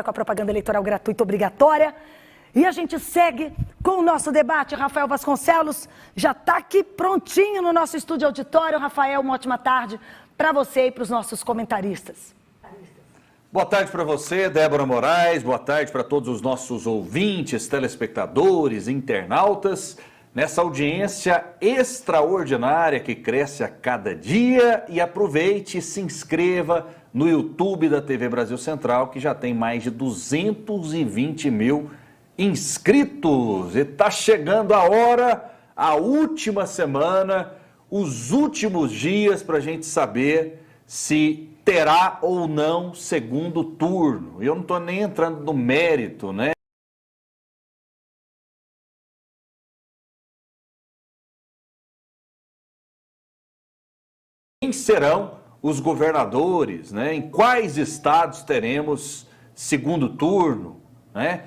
Com a propaganda eleitoral gratuita obrigatória. E a gente segue com o nosso debate. Rafael Vasconcelos já está aqui prontinho no nosso estúdio auditório. Rafael, uma ótima tarde para você e para os nossos comentaristas. Boa tarde para você, Débora Moraes. Boa tarde para todos os nossos ouvintes, telespectadores, internautas. Nessa audiência extraordinária que cresce a cada dia. E aproveite e se inscreva no YouTube da TV Brasil Central, que já tem mais de 220 mil inscritos. E está chegando a hora, a última semana, os últimos dias para a gente saber se terá ou não segundo turno. Eu não estou nem entrando no mérito, né? Quem serão os governadores, né? Em quais estados teremos segundo turno, né?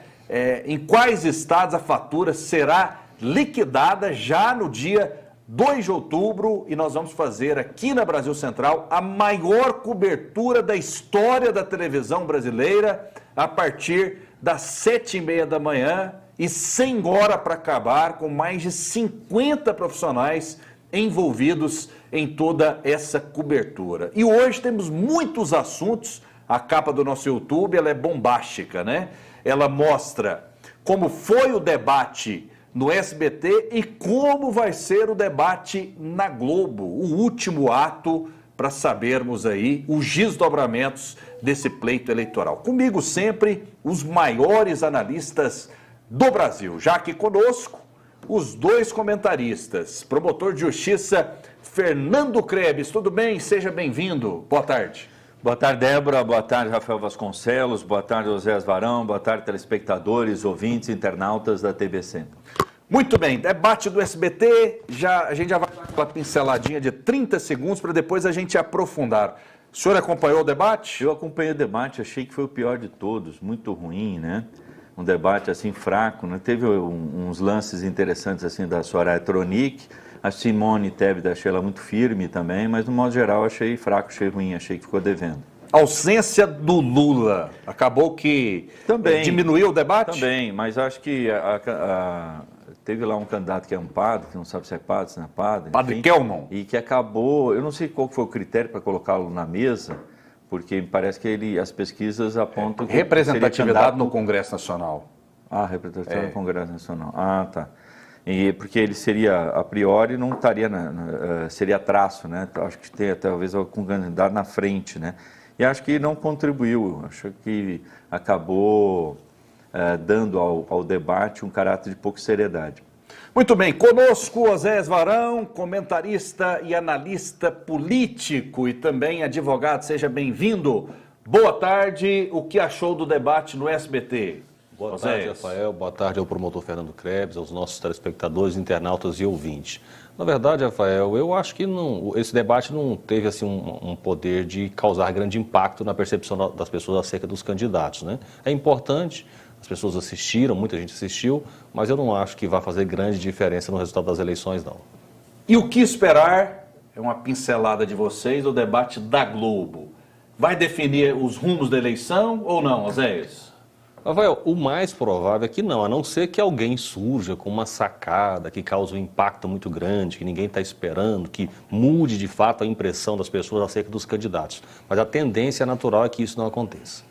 Em quais estados a fatura será liquidada já no dia 2 de outubro, e nós vamos fazer aqui na Brasil Central a maior cobertura da história da televisão brasileira a partir das 7h30 da manhã e sem hora para acabar, com mais de 50 profissionais envolvidos em toda essa cobertura. E hoje temos muitos assuntos. A capa do nosso YouTube, ela é bombástica, né? Ela mostra como foi o debate no SBT e como vai ser o debate na Globo, o último ato para sabermos aí os desdobramentos desse pleito eleitoral. Comigo sempre os maiores analistas do Brasil, já aqui conosco os dois comentaristas, promotor de justiça Fernando Krebs. Tudo bem? Seja bem-vindo. Boa tarde. Boa tarde, Débora. Boa tarde, Rafael Vasconcelos. Boa tarde, José Varão. Boa tarde, telespectadores, ouvintes, internautas da TV Central. Muito bem, debate do SBT, a gente já vai dar aquela pinceladinha de 30 segundos para depois a gente aprofundar. O senhor acompanhou o debate? Eu acompanhei o debate, achei que foi o pior de todos, muito ruim, né? Um debate assim fraco, né? Teve uns lances interessantes assim da Soraya Tronic, a Simone Tebet, achei ela muito firme também, mas no modo geral achei fraco, achei ruim, achei que ficou devendo. A ausência do Lula acabou que também diminuiu o debate? Também, mas acho que teve lá um candidato que é um padre, que não sabe se é padre, se não é padre. Padre Kelman. E que acabou, eu não sei qual foi o critério para colocá-lo na mesa, porque me parece que as pesquisas apontam que representatividade no Congresso Nacional. Ah, representatividade no Congresso Nacional. Ah, tá. E porque ele seria, a priori, não estaria, seria traço, né? Acho que tem talvez algum candidato na frente, né? E acho que não contribuiu, acho que acabou dando ao debate um caráter de pouca seriedade. Muito bem, conosco Osés Varão, comentarista e analista político e também advogado, seja bem-vindo. Boa tarde, o que achou do debate no SBT? Boa tarde, Rafael, boa tarde ao promotor Fernando Krebs, aos nossos telespectadores, internautas e ouvintes. Na verdade, Rafael, eu acho que esse debate não teve assim, um poder de causar grande impacto na percepção das pessoas acerca dos candidatos, né? É importante, as pessoas assistiram, muita gente assistiu, mas eu não acho que vai fazer grande diferença no resultado das eleições, não. E o que esperar, é uma pincelada de vocês, o debate da Globo. Vai definir os rumos da eleição ou não, Oséias? Rafael, o mais provável é que não, a não ser que alguém surja com uma sacada que cause um impacto muito grande, que ninguém está esperando, que mude de fato a impressão das pessoas acerca dos candidatos. Mas a tendência natural é que isso não aconteça.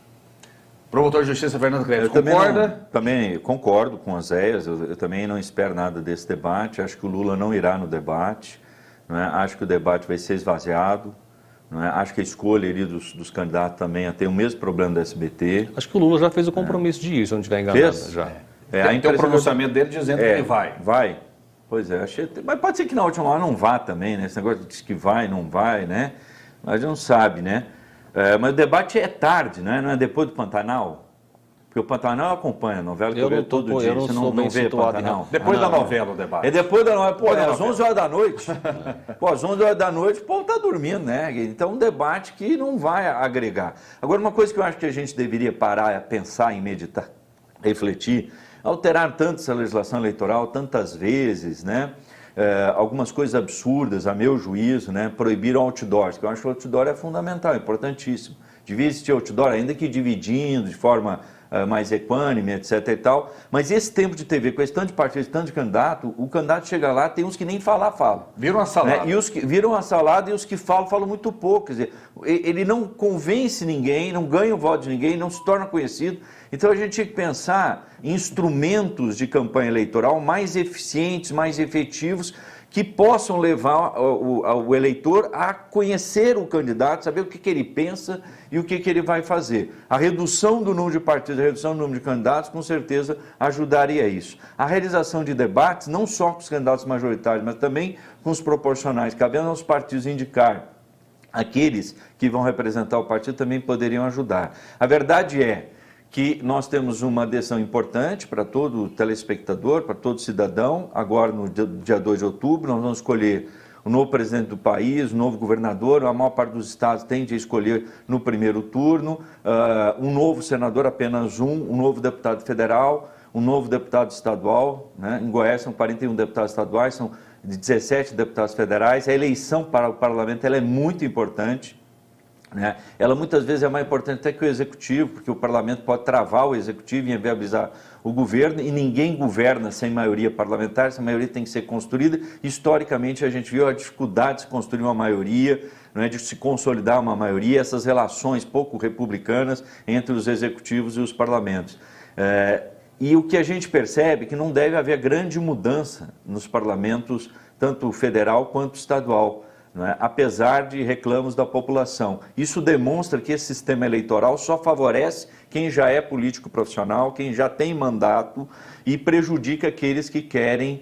Promotor de Justiça Fernando Krebs, concorda? Também concordo com as Oséias, eu também não espero nada desse debate, acho que o Lula não irá no debate, não é? Acho que o debate vai ser esvaziado. Não é? Acho que a escolha ali dos candidatos também tem o mesmo problema do SBT. Acho que o Lula já fez o compromisso de ir, se eu não estiver enganado. Fez? Já. Tem o pronunciamento dele dizendo que ele vai. Vai. Pois é, mas pode ser que na última hora não vá também, né? Esse negócio diz que vai, não vai, né? Mas não sabe, né? Mas o debate é tarde, né? Não é depois do Pantanal? Porque o Pantanal acompanha a novela que eu vejo todo dia. Você não vê Pantanal. Depois da novela o debate. É depois da novela. Pô, é às 11 horas da noite. Pô, às 11 horas da noite o povo está dormindo, né? Então, um debate que não vai agregar. Agora, uma coisa que eu acho que a gente deveria parar é pensar em meditar, refletir, alterar tanto essa legislação eleitoral tantas vezes, né? Algumas coisas absurdas, a meu juízo, né? Proibiram outdoors, que eu acho que o outdoor é fundamental, importantíssimo. devia existir outdoor, ainda que dividindo de forma mais equânime, etc e tal, mas esse tempo de TV, com esse tanto de partido, esse tanto de candidato, o candidato chega lá, tem uns que nem falam. Viram uma salada. Né? E os que viram a salada e os que falam muito pouco. Quer dizer, ele não convence ninguém, não ganha o voto de ninguém, não se torna conhecido. Então a gente tinha que pensar em instrumentos de campanha eleitoral mais eficientes, mais efetivos, que possam levar o eleitor a conhecer o candidato, saber o que ele pensa e o que ele vai fazer. A redução do número de partidos, a redução do número de candidatos, com certeza ajudaria isso. A realização de debates, não só com os candidatos majoritários, mas também com os proporcionais, cabendo aos partidos indicar aqueles que vão representar o partido, também poderiam ajudar. A verdade é que nós temos uma decisão importante para todo telespectador, para todo cidadão. Agora, no dia 2 de outubro, nós vamos escolher o novo presidente do país, o novo governador. A maior parte dos estados tende a escolher no primeiro turno, um novo senador, apenas um novo deputado federal, um novo deputado estadual. Né? Em Goiás são 41 deputados estaduais, são 17 deputados federais. A eleição para o parlamento ela é muito importante. Né? Ela muitas vezes é mais importante até que o executivo, porque o parlamento pode travar o executivo e inviabilizar o governo, e ninguém governa sem maioria parlamentar. Essa maioria tem que ser construída. Historicamente a gente viu a dificuldade de se construir uma maioria, né, de se consolidar uma maioria, essas relações pouco republicanas entre os executivos e os parlamentos. E o que a gente percebe é que não deve haver grande mudança nos parlamentos, tanto federal quanto estadual, né? Apesar de reclamos da população. Isso demonstra que esse sistema eleitoral só favorece quem já é político profissional, quem já tem mandato, e prejudica aqueles que querem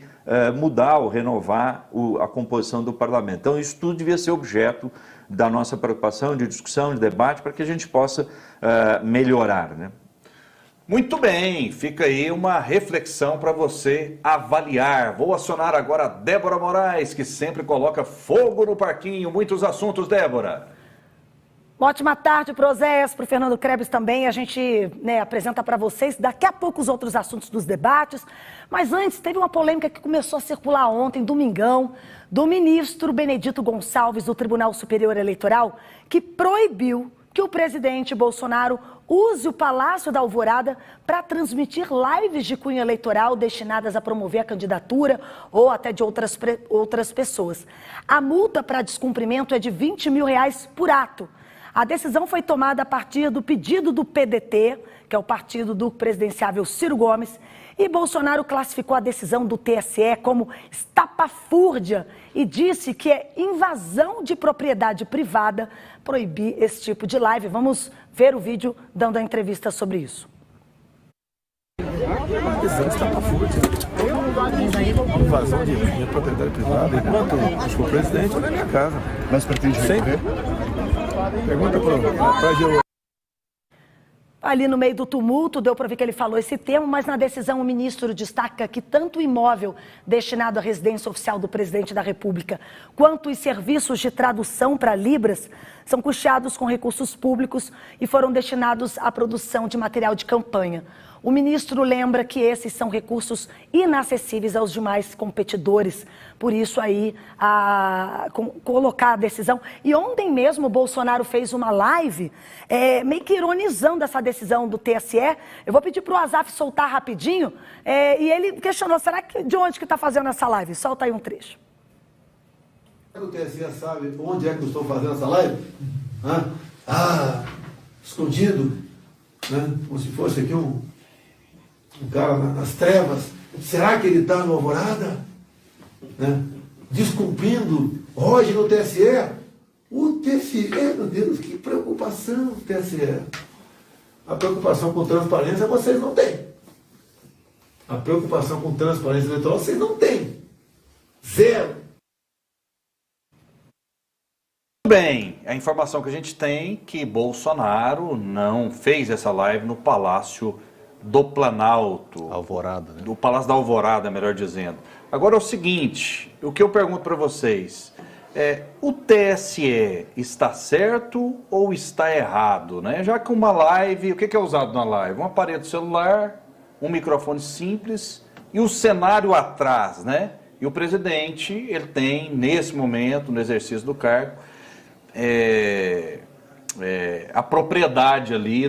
mudar ou renovar a composição do parlamento. Então isso tudo devia ser objeto da nossa preocupação, de discussão, de debate, para que a gente possa melhorar, né? Muito bem, fica aí uma reflexão para você avaliar. Vou acionar agora a Débora Moraes, que sempre coloca fogo no parquinho. Muitos assuntos, Débora. Uma ótima tarde para o Oséias, para o Fernando Krebs também. A gente apresenta para vocês daqui a pouco os outros assuntos dos debates. Mas antes, teve uma polêmica que começou a circular ontem, domingão, do ministro Benedito Gonçalves do Tribunal Superior Eleitoral, que proibiu que o presidente Bolsonaro use o Palácio da Alvorada para transmitir lives de cunho eleitoral destinadas a promover a candidatura ou até de outras pessoas. A multa para descumprimento é de R$20 mil por ato. A decisão foi tomada a partir do pedido do PDT, que é o partido do presidenciável Ciro Gomes, e Bolsonaro classificou a decisão do TSE como estapafúrdia e disse que é invasão de propriedade privada proibir esse tipo de live. Vamos ver o vídeo dando a entrevista sobre isso. Decisão estapafúrdia. Invasão de minha propriedade privada. Enquanto eu sou presidente, eu na minha casa. Mas pretende recorrer? Pergunta para a Geo. Ali no meio do tumulto, deu para ver que ele falou esse termo, mas na decisão o ministro destaca que tanto o imóvel destinado à residência oficial do presidente da República, quanto os serviços de tradução para Libras, são custeados com recursos públicos e foram destinados à produção de material de campanha. O ministro lembra que esses são recursos inacessíveis aos demais competidores, por isso aí colocar a decisão. E ontem mesmo o Bolsonaro fez uma live meio que ironizando essa decisão do TSE. Eu vou pedir para o Azaf soltar rapidinho, e ele questionou, será que de onde que está fazendo essa live? Solta aí um trecho. O TSE sabe onde é que eu estou fazendo essa live? Escondido, né? Como se fosse aqui um cara nas trevas. Será que ele está no Alvorada? Né? Descumprindo hoje no TSE? O TSE, meu Deus, que preocupação, TSE. A preocupação com transparência vocês não têm. A preocupação com transparência eleitoral vocês não têm. Zero. Bem, a informação que a gente tem é que Bolsonaro não fez essa live no Palácio do Planalto. Alvorada, né? Do Palácio da Alvorada, melhor dizendo. Agora é o seguinte, o que eu pergunto para vocês, o TSE está certo ou está errado, né? Já que uma live, o que é usado na live? Um aparelho celular, um microfone simples e o cenário atrás, né? E o presidente, ele tem, nesse momento, no exercício do cargo, a propriedade ali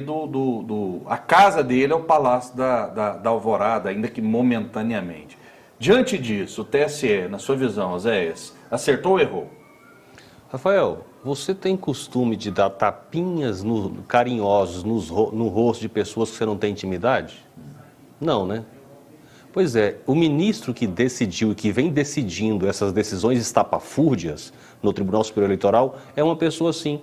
a casa dele é o Palácio da Alvorada, ainda que momentaneamente. Diante disso, o TSE, na sua visão, Oséias, acertou ou errou? Rafael, você tem costume de dar tapinhas carinhosos no rosto de pessoas que você não tem intimidade? Não, né? Pois é, o ministro que decidiu e que vem decidindo essas decisões estapafúrdias no Tribunal Superior Eleitoral é uma pessoa assim.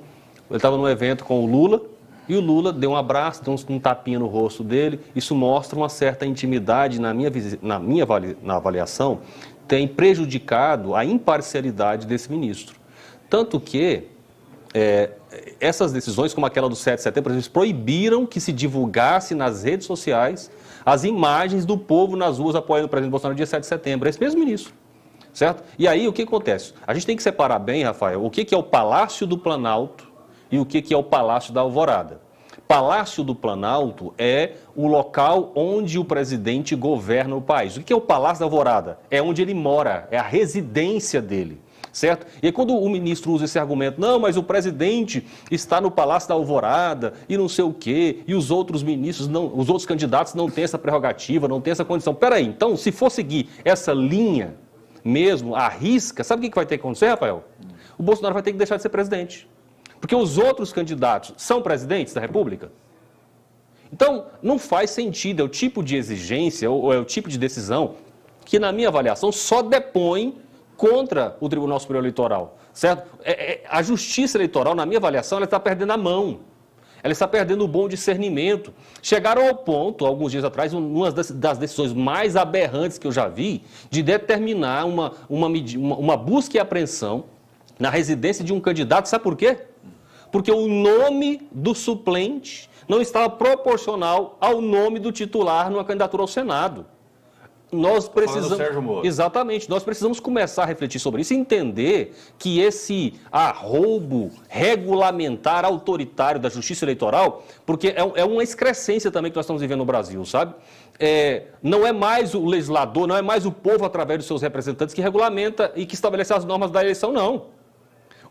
Ele estava num evento com o Lula e o Lula deu um abraço, deu um tapinha no rosto dele. Isso mostra uma certa intimidade, na minha avaliação, tem prejudicado a imparcialidade desse ministro. Tanto que essas decisões, como aquela do 7 de setembro, eles proibiram que se divulgasse nas redes sociais as imagens do povo nas ruas apoiando o presidente Bolsonaro no dia 7 de setembro. É esse mesmo ministro, certo? E aí, o que acontece? A gente tem que separar bem, Rafael, o que é o Palácio do Planalto e o que é o Palácio da Alvorada. Palácio do Planalto é o local onde o presidente governa o país. O que é o Palácio da Alvorada? É onde ele mora, é a residência dele. Certo? E aí quando o ministro usa esse argumento, não, mas o presidente está no Palácio da Alvorada e não sei o quê, e os outros ministros, os outros candidatos não têm essa prerrogativa, não têm essa condição. Peraí, então, se for seguir essa linha mesmo, à risca, sabe o que vai ter que acontecer, Rafael? O Bolsonaro vai ter que deixar de ser presidente. Porque os outros candidatos são presidentes da República. Então, não faz sentido, é o tipo de exigência, ou é o tipo de decisão que, na minha avaliação, só depõe contra o Tribunal Superior Eleitoral, certo? A Justiça Eleitoral, na minha avaliação, ela está perdendo a mão. Ela está perdendo o bom discernimento. Chegaram ao ponto, alguns dias atrás, uma das decisões mais aberrantes que eu já vi, de determinar uma busca e apreensão na residência de um candidato. Sabe por quê? Porque o nome do suplente não estava proporcional ao nome do titular numa candidatura ao Senado. Nós precisamos, Sérgio Moro. Exatamente, nós precisamos começar a refletir sobre isso e entender que esse arroubo regulamentar autoritário da Justiça Eleitoral, porque é uma excrescência também que nós estamos vivendo no Brasil, sabe? Não é mais o legislador, não é mais o povo através dos seus representantes que regulamenta e que estabelece as normas da eleição, não.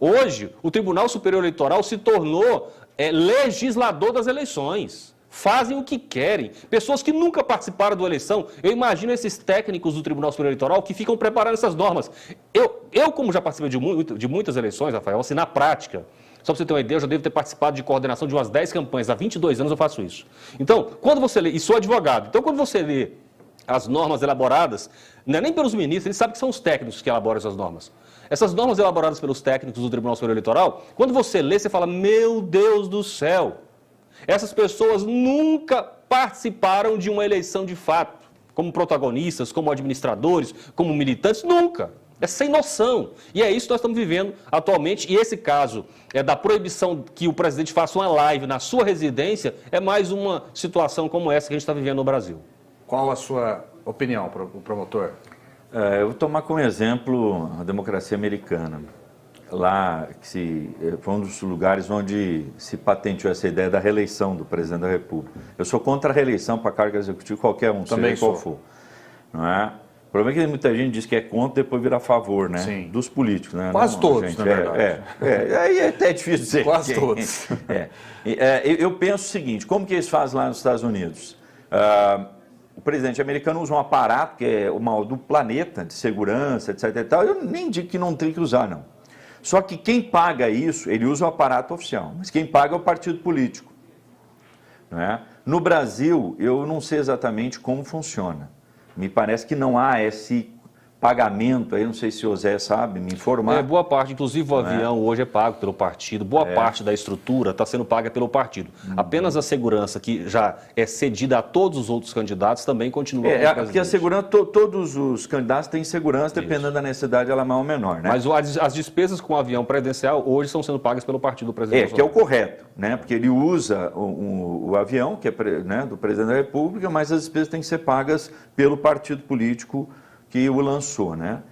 Hoje, o Tribunal Superior Eleitoral se tornou legislador das eleições. Fazem o que querem. Pessoas que nunca participaram da eleição, eu imagino esses técnicos do Tribunal Superior Eleitoral que ficam preparando essas normas. Eu como já participei de muitas eleições, Rafael, assim, na prática, só para você ter uma ideia, eu já devo ter participado de coordenação de umas 10 campanhas. Há 22 anos eu faço isso. Então, quando você lê, e sou advogado, então quando você lê as normas elaboradas, não é nem pelos ministros, eles sabem que são os técnicos que elaboram essas normas. Essas normas elaboradas pelos técnicos do Tribunal Superior Eleitoral, quando você lê, você fala, meu Deus do céu, essas pessoas nunca participaram de uma eleição de fato, como protagonistas, como administradores, como militantes, nunca. É sem noção. E é isso que nós estamos vivendo atualmente. E esse caso da proibição que o presidente faça uma live na sua residência é mais uma situação como essa que a gente está vivendo no Brasil. Qual a sua opinião, promotor? Eu vou tomar como exemplo a democracia americana. Lá, foi um dos lugares onde se patenteou essa ideia da reeleição do presidente da República. Eu sou contra a reeleição para cargo executivo, qualquer um, também seja qual for. Não é? O problema é que muita gente diz que é contra e depois vira a favor, né? Sim. Dos políticos, né? Quase não, todos, gente, na verdade. Aí é até difícil dizer. Quase todos. Eu penso o seguinte, como que eles fazem lá nos Estados Unidos? O presidente americano usa um aparato que é o mal do planeta, de segurança, etc. E tal. Eu nem digo que não tem que usar, não. Só que quem paga isso, ele usa o aparato oficial, mas quem paga é o partido político. Não é? No Brasil, eu não sei exatamente como funciona. Me parece que não há esse pagamento, aí não sei se o Zé sabe me informar. Boa parte, inclusive o avião hoje é pago pelo partido, boa parte da estrutura está sendo paga pelo partido. Apenas a segurança, que já é cedida a todos os outros candidatos, também continua com o presidente. Porque a segurança, todos os candidatos têm segurança, dependendo da necessidade, ela é maior ou menor, né? Mas as despesas com o avião presidencial hoje estão sendo pagas pelo partido do presidente. Que é o correto, né? Porque ele usa o avião, que é do presidente da República, mas as despesas têm que ser pagas pelo partido político que o lançou, né?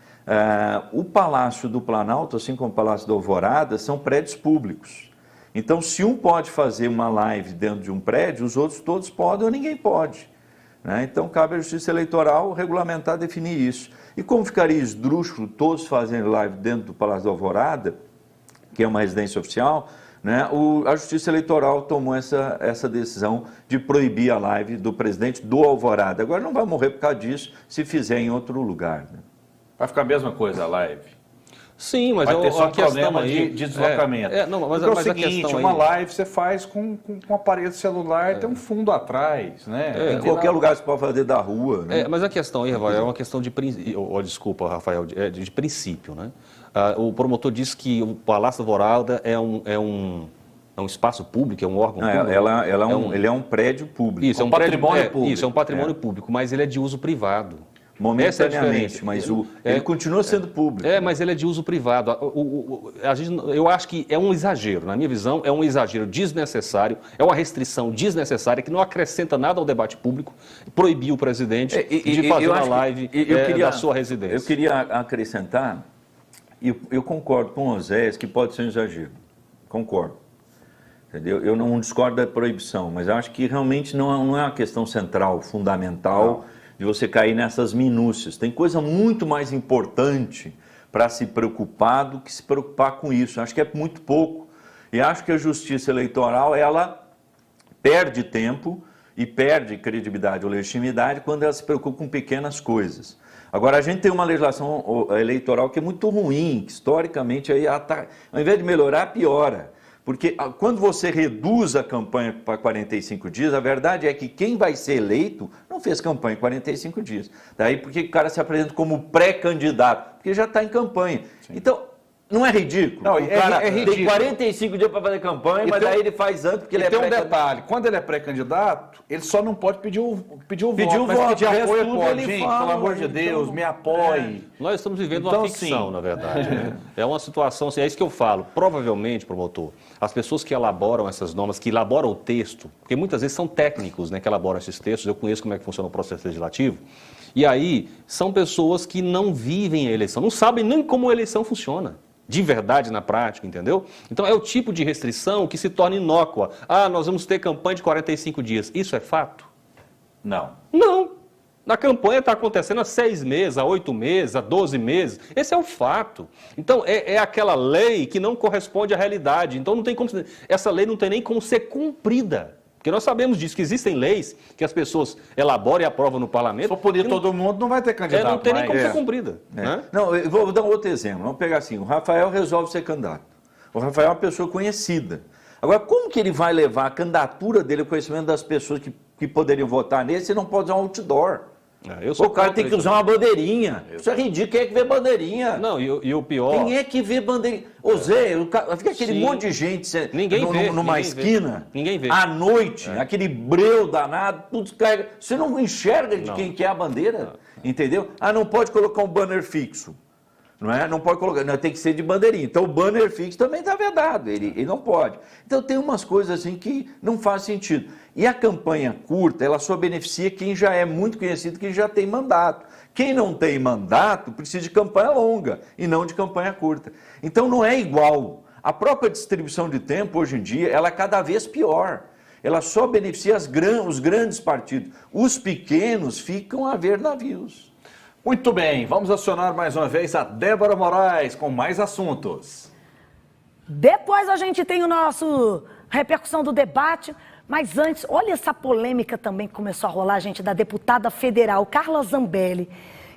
O Palácio do Planalto, assim como o Palácio da Alvorada, são prédios públicos. Então, se um pode fazer uma live dentro de um prédio, os outros todos podem ou ninguém pode, né? Então, cabe à Justiça Eleitoral regulamentar, definir isso. E como ficaria esdrúxulo todos fazendo live dentro do Palácio da Alvorada, que é uma residência oficial, né, a Justiça Eleitoral tomou essa decisão de proibir a live do presidente do Alvorada. Agora não vai morrer por causa disso se fizer em outro lugar. Né? Vai ficar a mesma coisa a live? Sim, mas vai ter só problema aí, de deslocamento. Mas é o a seguinte, questão uma aí... live você faz com um aparelho celular, tem um fundo atrás, né? Em qualquer lugar você pode fazer da rua. Né? Mas a questão aí, Rafael, é uma questão de princípio. Desculpa, Rafael, de princípio, né? O promotor disse que o Palácio Alvorada é um espaço público, é um órgão público. Ele é um prédio público. Isso, é um patrimônio público. Isso, é um patrimônio público, mas ele é de uso privado. Momentaneamente, mas ele continua sendo público. Mas ele é de uso privado. Eu acho que é um exagero, na minha visão, é um exagero desnecessário, é uma restrição desnecessária que não acrescenta nada ao debate público, proibir o presidente de fazer uma live da sua residência. Eu queria acrescentar, e eu concordo com o Oséias que pode ser um exagero, concordo. Entendeu? Eu não discordo da proibição, mas eu acho que realmente não é uma questão central, fundamental, de você cair nessas minúcias. Tem coisa muito mais importante para se preocupar do que se preocupar com isso. Acho que é muito pouco. E acho que a Justiça Eleitoral, ela perde tempo e perde credibilidade ou legitimidade quando ela se preocupa com pequenas coisas. Agora, a gente tem uma legislação eleitoral que é muito ruim, que historicamente, aí, ao invés de melhorar, piora. Porque quando você reduz a campanha para 45 dias, a verdade é que quem vai ser eleito não fez campanha em 45 dias. Daí porque o cara se apresenta como pré-candidato, porque já está em campanha. Sim. Então, não é ridículo? Não, o cara ridículo. Tem 45 dias para fazer campanha, mas daí ele faz antes porque ele é pré-candidato. Tem um detalhe, quando ele é pré-candidato, ele só não pode pedir o voto, mas pedir apoio pode. Gente, pelo amor de Deus, me apoie. Nós estamos vivendo uma ficção, na verdade. Né? É uma situação, assim, é isso que eu falo. Provavelmente, promotor, as pessoas que elaboram essas normas, que elaboram o texto, porque muitas vezes são técnicos, né, que elaboram esses textos, eu conheço como é que funciona o processo legislativo, e aí são pessoas que não vivem a eleição, não sabem nem como a eleição funciona. De verdade na prática, entendeu? Então é o tipo de restrição que se torna inócua. Nós vamos ter campanha de 45 dias. Isso é fato? Não. Não. A campanha está acontecendo há 6 meses, há 8 meses, há 12 meses. Esse é o fato. Então é aquela lei que não corresponde à realidade. Então não tem como, essa lei não tem nem como ser cumprida. Porque nós sabemos disso, que existem leis que as pessoas elaboram e aprovam no parlamento. Se for punir todo mundo, não vai ter candidato. Não tem nem como ser cumprida. Né? Não, eu vou dar um outro exemplo. Vamos pegar assim, o Rafael resolve ser candidato. O Rafael é uma pessoa conhecida. Agora, como que ele vai levar a candidatura dele, o conhecimento das pessoas que poderiam votar nele, se ele não pode usar um outdoor? O cara tem que usar uma bandeirinha. Isso é ridículo. Quem é que vê bandeirinha? Não, e o pior... Quem é que vê bandeirinha? Ô Zé, fica aquele monte de gente numa esquina, ninguém vê. À noite, aquele breu danado, tudo carrega. Você não enxerga de quem que é a bandeira, entendeu? Não pode colocar um banner fixo. Não pode colocar, tem que ser de bandeirinha. Então o banner fixo também está vedado, ele não pode. Então tem umas coisas assim que não faz sentido. E a campanha curta, ela só beneficia quem já é muito conhecido, quem já tem mandato. Quem não tem mandato precisa de campanha longa e não de campanha curta. Então não é igual. A própria distribuição de tempo hoje em dia, ela é cada vez pior. Ela só beneficia os grandes partidos. Os pequenos ficam a ver navios. Muito bem, vamos acionar mais uma vez a Débora Moraes com mais assuntos. Depois a gente tem o nosso repercussão do debate, mas antes, olha essa polêmica também que começou a rolar, gente, da deputada federal Carla Zambelli,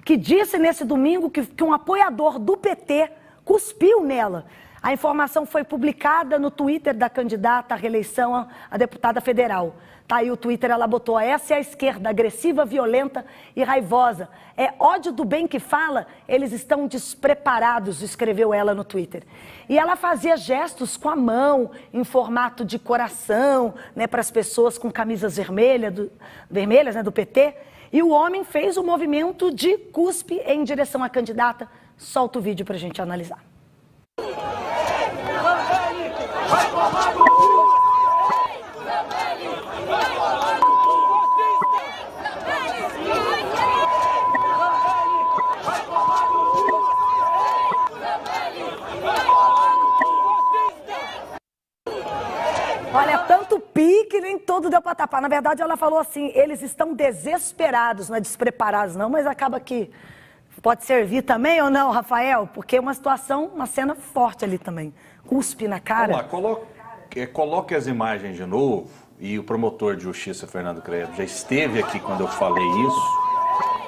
que disse nesse domingo que um apoiador do PT cuspiu nela. A informação foi publicada no Twitter da candidata à reeleição a deputada federal. Tá aí o Twitter, ela botou: essa é a esquerda, agressiva, violenta e raivosa. É ódio do bem que fala, eles estão despreparados, escreveu ela no Twitter. E ela fazia gestos com a mão, em formato de coração, né, para as pessoas com camisas vermelhas, né, do PT. E o homem fez o movimento de cuspe em direção à candidata. Solta o vídeo para a gente analisar. Olha, tanto pique, nem todo deu para tapar. Na verdade, ela falou assim, eles estão desesperados, não é despreparados não, mas acaba que pode servir também ou não, Rafael? Porque é uma situação, uma cena forte ali também. Cuspe na cara. Vamos lá, coloque as imagens de novo, e o promotor de justiça, Fernando Krebs, já esteve aqui quando eu falei isso.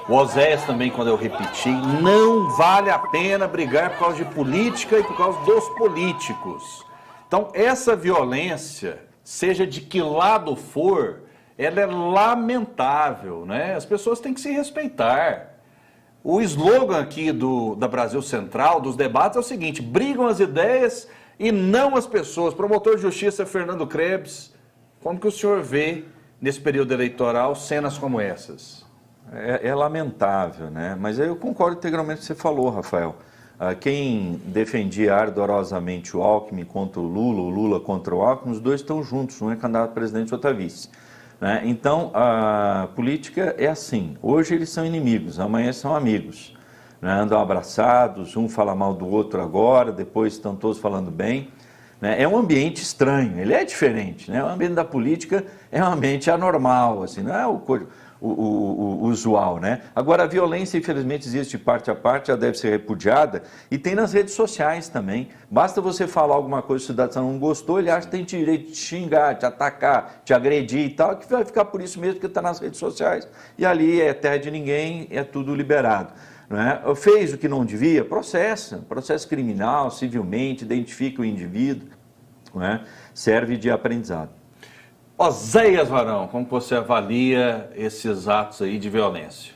O Oséias também, quando eu repeti, não vale a pena brigar por causa de política e por causa dos políticos. Então, essa violência, seja de que lado for, ela é lamentável, né? As pessoas têm que se respeitar. O slogan aqui da Brasil Central, dos debates, é o seguinte: brigam as ideias e não as pessoas. Promotor de justiça Fernando Krebs, como que o senhor vê, nesse período eleitoral, cenas como essas? É lamentável, né? Mas eu concordo integralmente com o que você falou, Rafael. Quem defendia ardorosamente o Alckmin contra o Lula contra o Alckmin, os dois estão juntos, um é candidato a presidente e outro a vice. Né? Então, a política é assim. Hoje eles são inimigos, amanhã são amigos. Né? Andam abraçados, um fala mal do outro agora, depois estão todos falando bem. Né? É um ambiente estranho, ele é diferente. Né? O ambiente da política é um ambiente anormal, assim, não é o usual, né? Agora, a violência, infelizmente, existe de parte a parte, já deve ser repudiada, e tem nas redes sociais também. Basta você falar alguma coisa que o cidadão não gostou, ele acha que tem direito de te xingar, te atacar, te agredir e tal, que vai ficar por isso mesmo que está nas redes sociais, e ali é terra de ninguém, é tudo liberado. Né? Fez o que não devia, processo criminal, civilmente, identifica o indivíduo, né? Serve de aprendizado. Oséias Varão, como você avalia esses atos aí de violência?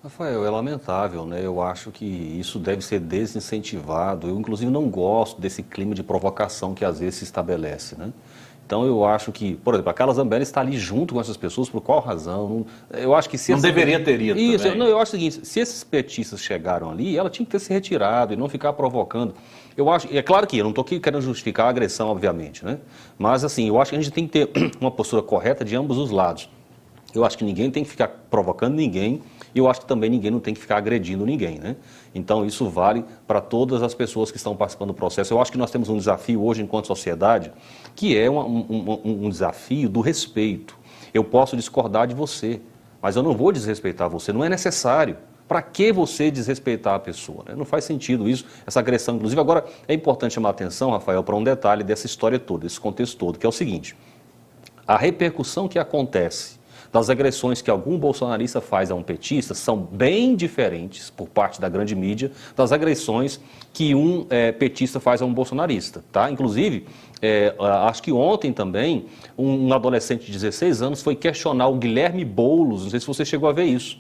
Rafael, é lamentável, né? Eu acho que isso deve ser desincentivado. Eu, inclusive, não gosto desse clima de provocação que às vezes se estabelece, né? Então, eu acho que, por exemplo, a Carla Zambelli está ali junto com essas pessoas, por qual razão? Eu acho que se não deveria ter ido isso, também. Não, eu acho o seguinte, se esses petistas chegaram ali, ela tinha que ter se retirado e não ficar provocando. Eu acho, é claro que eu não estou aqui querendo justificar a agressão, obviamente, né? Mas, assim, eu acho que a gente tem que ter uma postura correta de ambos os lados. Eu acho que ninguém tem que ficar provocando ninguém e eu acho que também ninguém não tem que ficar agredindo ninguém, né? Então, isso vale para todas as pessoas que estão participando do processo. Eu acho que nós temos um desafio hoje, enquanto sociedade, que é um desafio do respeito. Eu posso discordar de você, mas eu não vou desrespeitar você, não é necessário. Para que você desrespeitar a pessoa? Né? Não faz sentido isso, essa agressão. Inclusive, agora é importante chamar a atenção, Rafael, para um detalhe dessa história toda, desse contexto todo, que é o seguinte: a repercussão que acontece das agressões que algum bolsonarista faz a um petista são bem diferentes, por parte da grande mídia, das agressões que um petista faz a um bolsonarista. Tá? Inclusive, acho que ontem também, um adolescente de 16 anos foi questionar o Guilherme Boulos, não sei se você chegou a ver isso.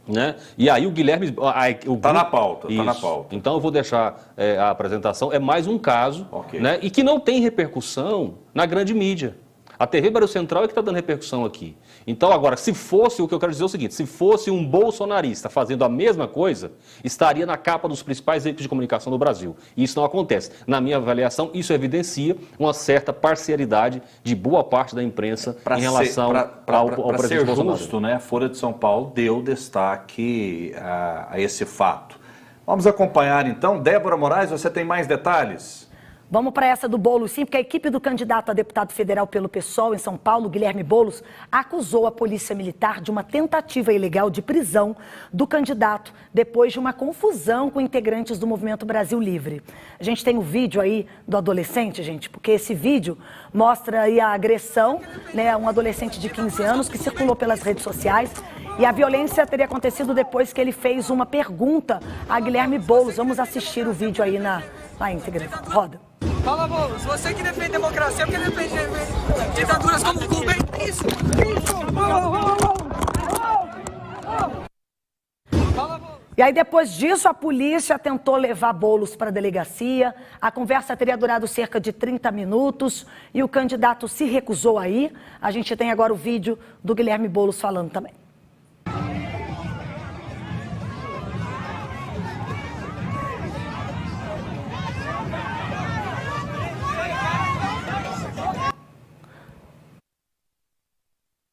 Né? E aí o Guilherme... Está na pauta, está na pauta. Então eu vou deixar a apresentação, é mais um caso, okay, né? E que não tem repercussão na grande mídia. A TV Brasil Central é que está dando repercussão aqui. Então, agora, se fosse, o que eu quero dizer é o seguinte, se fosse um bolsonarista fazendo a mesma coisa, estaria na capa dos principais veículos de comunicação do Brasil. E isso não acontece. Na minha avaliação, isso evidencia uma certa parcialidade de boa parte da imprensa em relação ao presidente Bolsonaro. Para ser justo, né, a Folha de São Paulo deu destaque a esse fato. Vamos acompanhar, então. Débora Moraes, você tem mais detalhes? Vamos para essa do Boulos, sim, porque a equipe do candidato a deputado federal pelo PSOL em São Paulo, Guilherme Boulos, acusou a Polícia Militar de uma tentativa ilegal de prisão do candidato depois de uma confusão com integrantes do Movimento Brasil Livre. A gente tem o vídeo aí do adolescente, gente, porque esse vídeo mostra aí a agressão, né, um adolescente de 15 anos que circulou pelas redes sociais. E a violência teria acontecido depois que ele fez uma pergunta a Guilherme Boulos. Vamos assistir o vídeo aí na íntegra. Roda. Fala, Boulos, você que defende democracia, porque defende ditaduras como Cuba, é isso? E aí, depois disso, a polícia tentou levar Boulos para a delegacia. A conversa teria durado cerca de 30 minutos e o candidato se recusou a ir. A gente tem agora o vídeo do Guilherme Boulos falando também.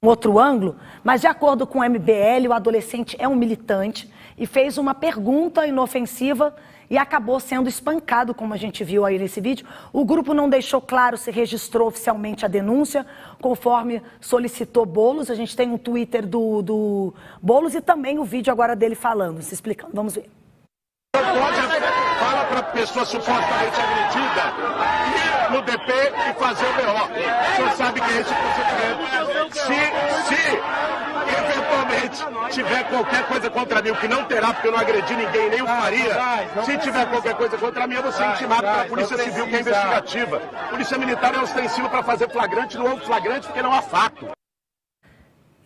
Outro ângulo, mas de acordo com o MBL, o adolescente é um militante e fez uma pergunta inofensiva e acabou sendo espancado, como a gente viu aí nesse vídeo. O grupo não deixou claro se registrou oficialmente a denúncia, conforme solicitou Boulos. A gente tem um Twitter do Boulos e também o vídeo agora dele falando, se explicando. Vamos ver. Fala para a pessoa supostamente agredida ir no DP e fazer o BO. O senhor sabe que é esse o procedimento. Se eventualmente tiver qualquer coisa contra mim, o que não terá, porque eu não agredi ninguém, nem o faria, se tiver qualquer coisa contra mim, eu vou ser intimado pela Polícia Civil, que é investigativa. Polícia Militar é ostensiva para fazer flagrante, não houve flagrante porque não há fato.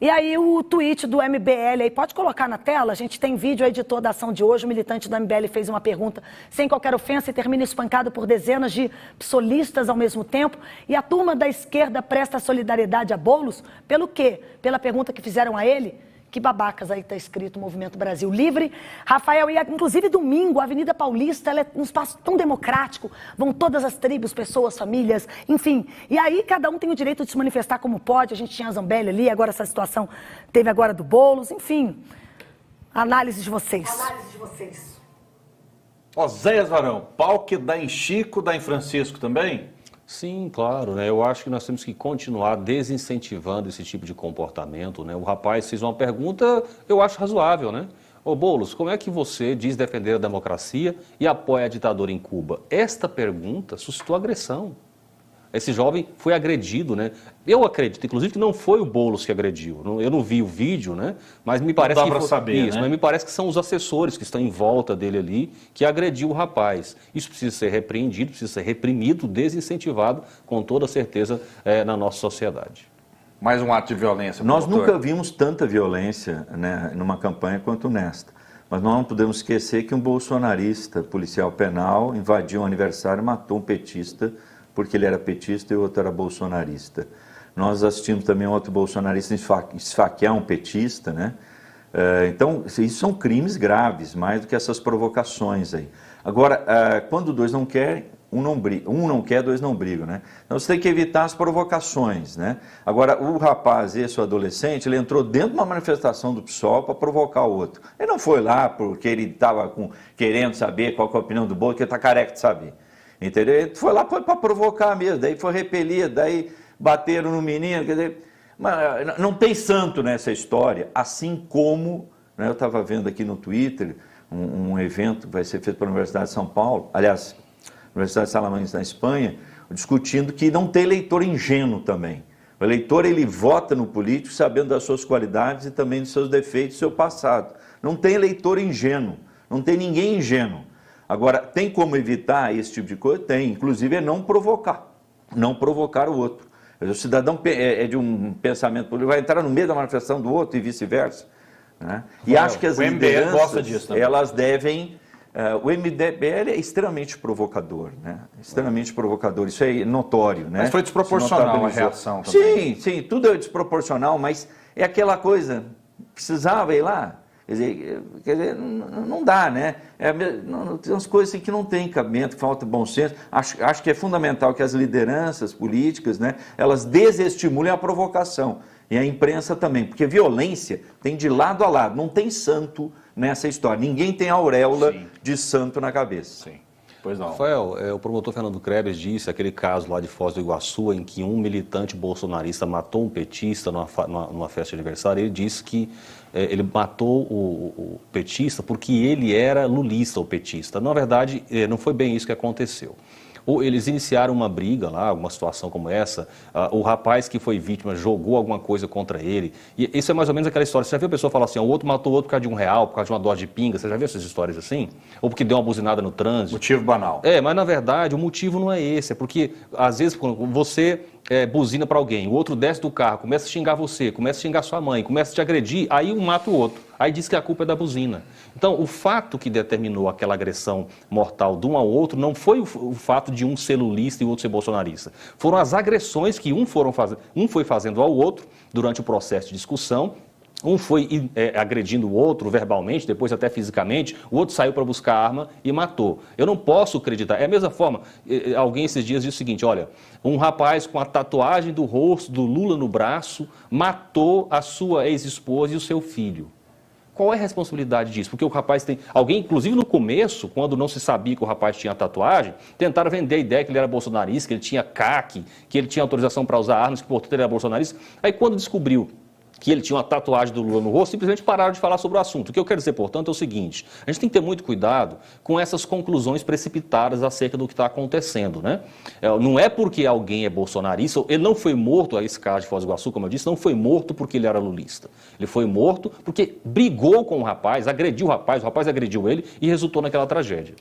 E aí o tweet do MBL aí, pode colocar na tela? A gente tem vídeo aí de toda a ação de hoje. O militante do MBL fez uma pergunta sem qualquer ofensa e termina espancado por dezenas de psolistas ao mesmo tempo. E a turma da esquerda presta solidariedade a Boulos pelo quê? Pela pergunta que fizeram a ele? Que babacas, aí está escrito Movimento Brasil Livre. Rafael, e inclusive domingo, a Avenida Paulista, ela é um espaço tão democrático, vão todas as tribos, pessoas, famílias, enfim. E aí cada um tem o direito de se manifestar como pode. A gente tinha a Zambelli ali, agora essa situação teve agora do Boulos, enfim. Análise de vocês. Oséias Varão, pau que dá em Chico, dá em Francisco também? Sim, claro, né? Eu acho que nós temos que continuar desincentivando esse tipo de comportamento, né? O rapaz fez uma pergunta, eu acho razoável, né? Ô Boulos, como é que você diz defender a democracia e apoia a ditadura em Cuba? Esta pergunta suscitou agressão. Esse jovem foi agredido, né? Eu acredito, inclusive, que não foi o Boulos que agrediu. Eu não vi o vídeo, né? Mas me parece que saber, isso, né? mas me parece que são os assessores que estão em volta dele ali que agrediu o rapaz. Isso precisa ser repreendido, precisa ser reprimido, desincentivado, com toda certeza, na nossa sociedade. Mais um ato de violência. Nós promotor. nunca vimos tanta violência, né, numa campanha quanto nesta. Mas nós não podemos esquecer que um bolsonarista, policial penal, invadiu um aniversário e matou um petista, porque ele era petista e o outro era bolsonarista. Nós assistimos também outro bolsonarista esfaquear um petista, né? Então, isso são crimes graves, mais do que essas provocações aí. Agora, quando dois não querem, um não quer, dois não brigam, né? Então, você tem que evitar as provocações, né? Agora, o rapaz, o adolescente, ele entrou dentro de uma manifestação do PSOL para provocar o outro. Ele não foi lá porque ele estava querendo saber qual que é a opinião do Boulos, que ele está careca de saber. Entendeu? Ele foi lá para provocar mesmo, daí foi repelido, daí bateram no menino, quer dizer, mas não tem santo nessa história, assim como, né, eu estava vendo aqui no Twitter, um evento que vai ser feito pela Universidade de São Paulo, aliás, Universidade de Salamanca na Espanha, discutindo que não tem eleitor ingênuo também. O eleitor, ele vota no político sabendo das suas qualidades e também dos seus defeitos, do seu passado. Não tem eleitor ingênuo, não tem ninguém ingênuo. Agora, tem como evitar esse tipo de coisa? Tem, inclusive é não provocar o outro. O cidadão é de um pensamento político, vai entrar no meio da manifestação do outro e vice-versa. Né? E acho que as lideranças, gosta disso também. Elas devem... o MBL é extremamente provocador, né? Extremamente provocador, isso é notório, né? Mas foi desproporcional a reação também. Sim, tudo é desproporcional, mas é aquela coisa, precisava ir lá. Quer dizer, não dá, né? Tem umas coisas assim que não tem cabimento, falta bom senso. Acho que é fundamental que as lideranças políticas, né, elas desestimulem a provocação. E a imprensa também, porque violência tem de lado a lado, não tem santo nessa história. Ninguém tem auréola de santo na cabeça. Sim. Pois não. Rafael, o promotor Fernando Krebs disse aquele caso lá de Foz do Iguaçu em que um militante bolsonarista matou um petista numa festa de aniversário. Ele disse que ele matou o petista porque ele era lulista, o petista. Na verdade, não foi bem isso que aconteceu. Eles iniciaram uma briga lá, alguma situação como essa, o rapaz que foi vítima jogou alguma coisa contra ele, e isso é mais ou menos aquela história, você já viu a pessoa falar assim, o outro matou o outro por causa de R$1, por causa de uma dose de pinga, você já viu essas histórias assim? Ou porque deu uma buzinada no trânsito? Motivo banal. Mas na verdade o motivo não é esse, é porque às vezes quando você buzina para alguém, o outro desce do carro, começa a xingar você, começa a xingar sua mãe, começa a te agredir, aí um mata o outro, aí diz que a culpa é da buzina. Então, o fato que determinou aquela agressão mortal de um ao outro não foi o fato de um ser lulista e o outro ser bolsonarista. Foram as agressões que um foi fazendo ao outro durante o processo de discussão. Um foi agredindo o outro verbalmente, depois até fisicamente, o outro saiu para buscar a arma e matou. Eu não posso acreditar. É a mesma forma, alguém esses dias disse o seguinte, olha, um rapaz com a tatuagem do rosto do Lula no braço matou a sua ex-esposa e o seu filho. Qual é a responsabilidade disso? Porque o rapaz tem... Alguém, inclusive no começo, quando não se sabia que o rapaz tinha tatuagem, tentaram vender a ideia que ele era bolsonarista, que ele tinha CAC, que ele tinha autorização para usar armas, que portanto ele era bolsonarista. Aí quando descobriu que ele tinha uma tatuagem do Lula no rosto, simplesmente pararam de falar sobre o assunto. O que eu quero dizer, portanto, é o seguinte: a gente tem que ter muito cuidado com essas conclusões precipitadas acerca do que está acontecendo, né? Não é porque alguém é bolsonarista, ele não foi morto, esse caso de Foz do Iguaçu, como eu disse, não foi morto porque ele era lulista. Ele foi morto porque brigou com o rapaz agrediu o rapaz agrediu ele e resultou naquela tragédia.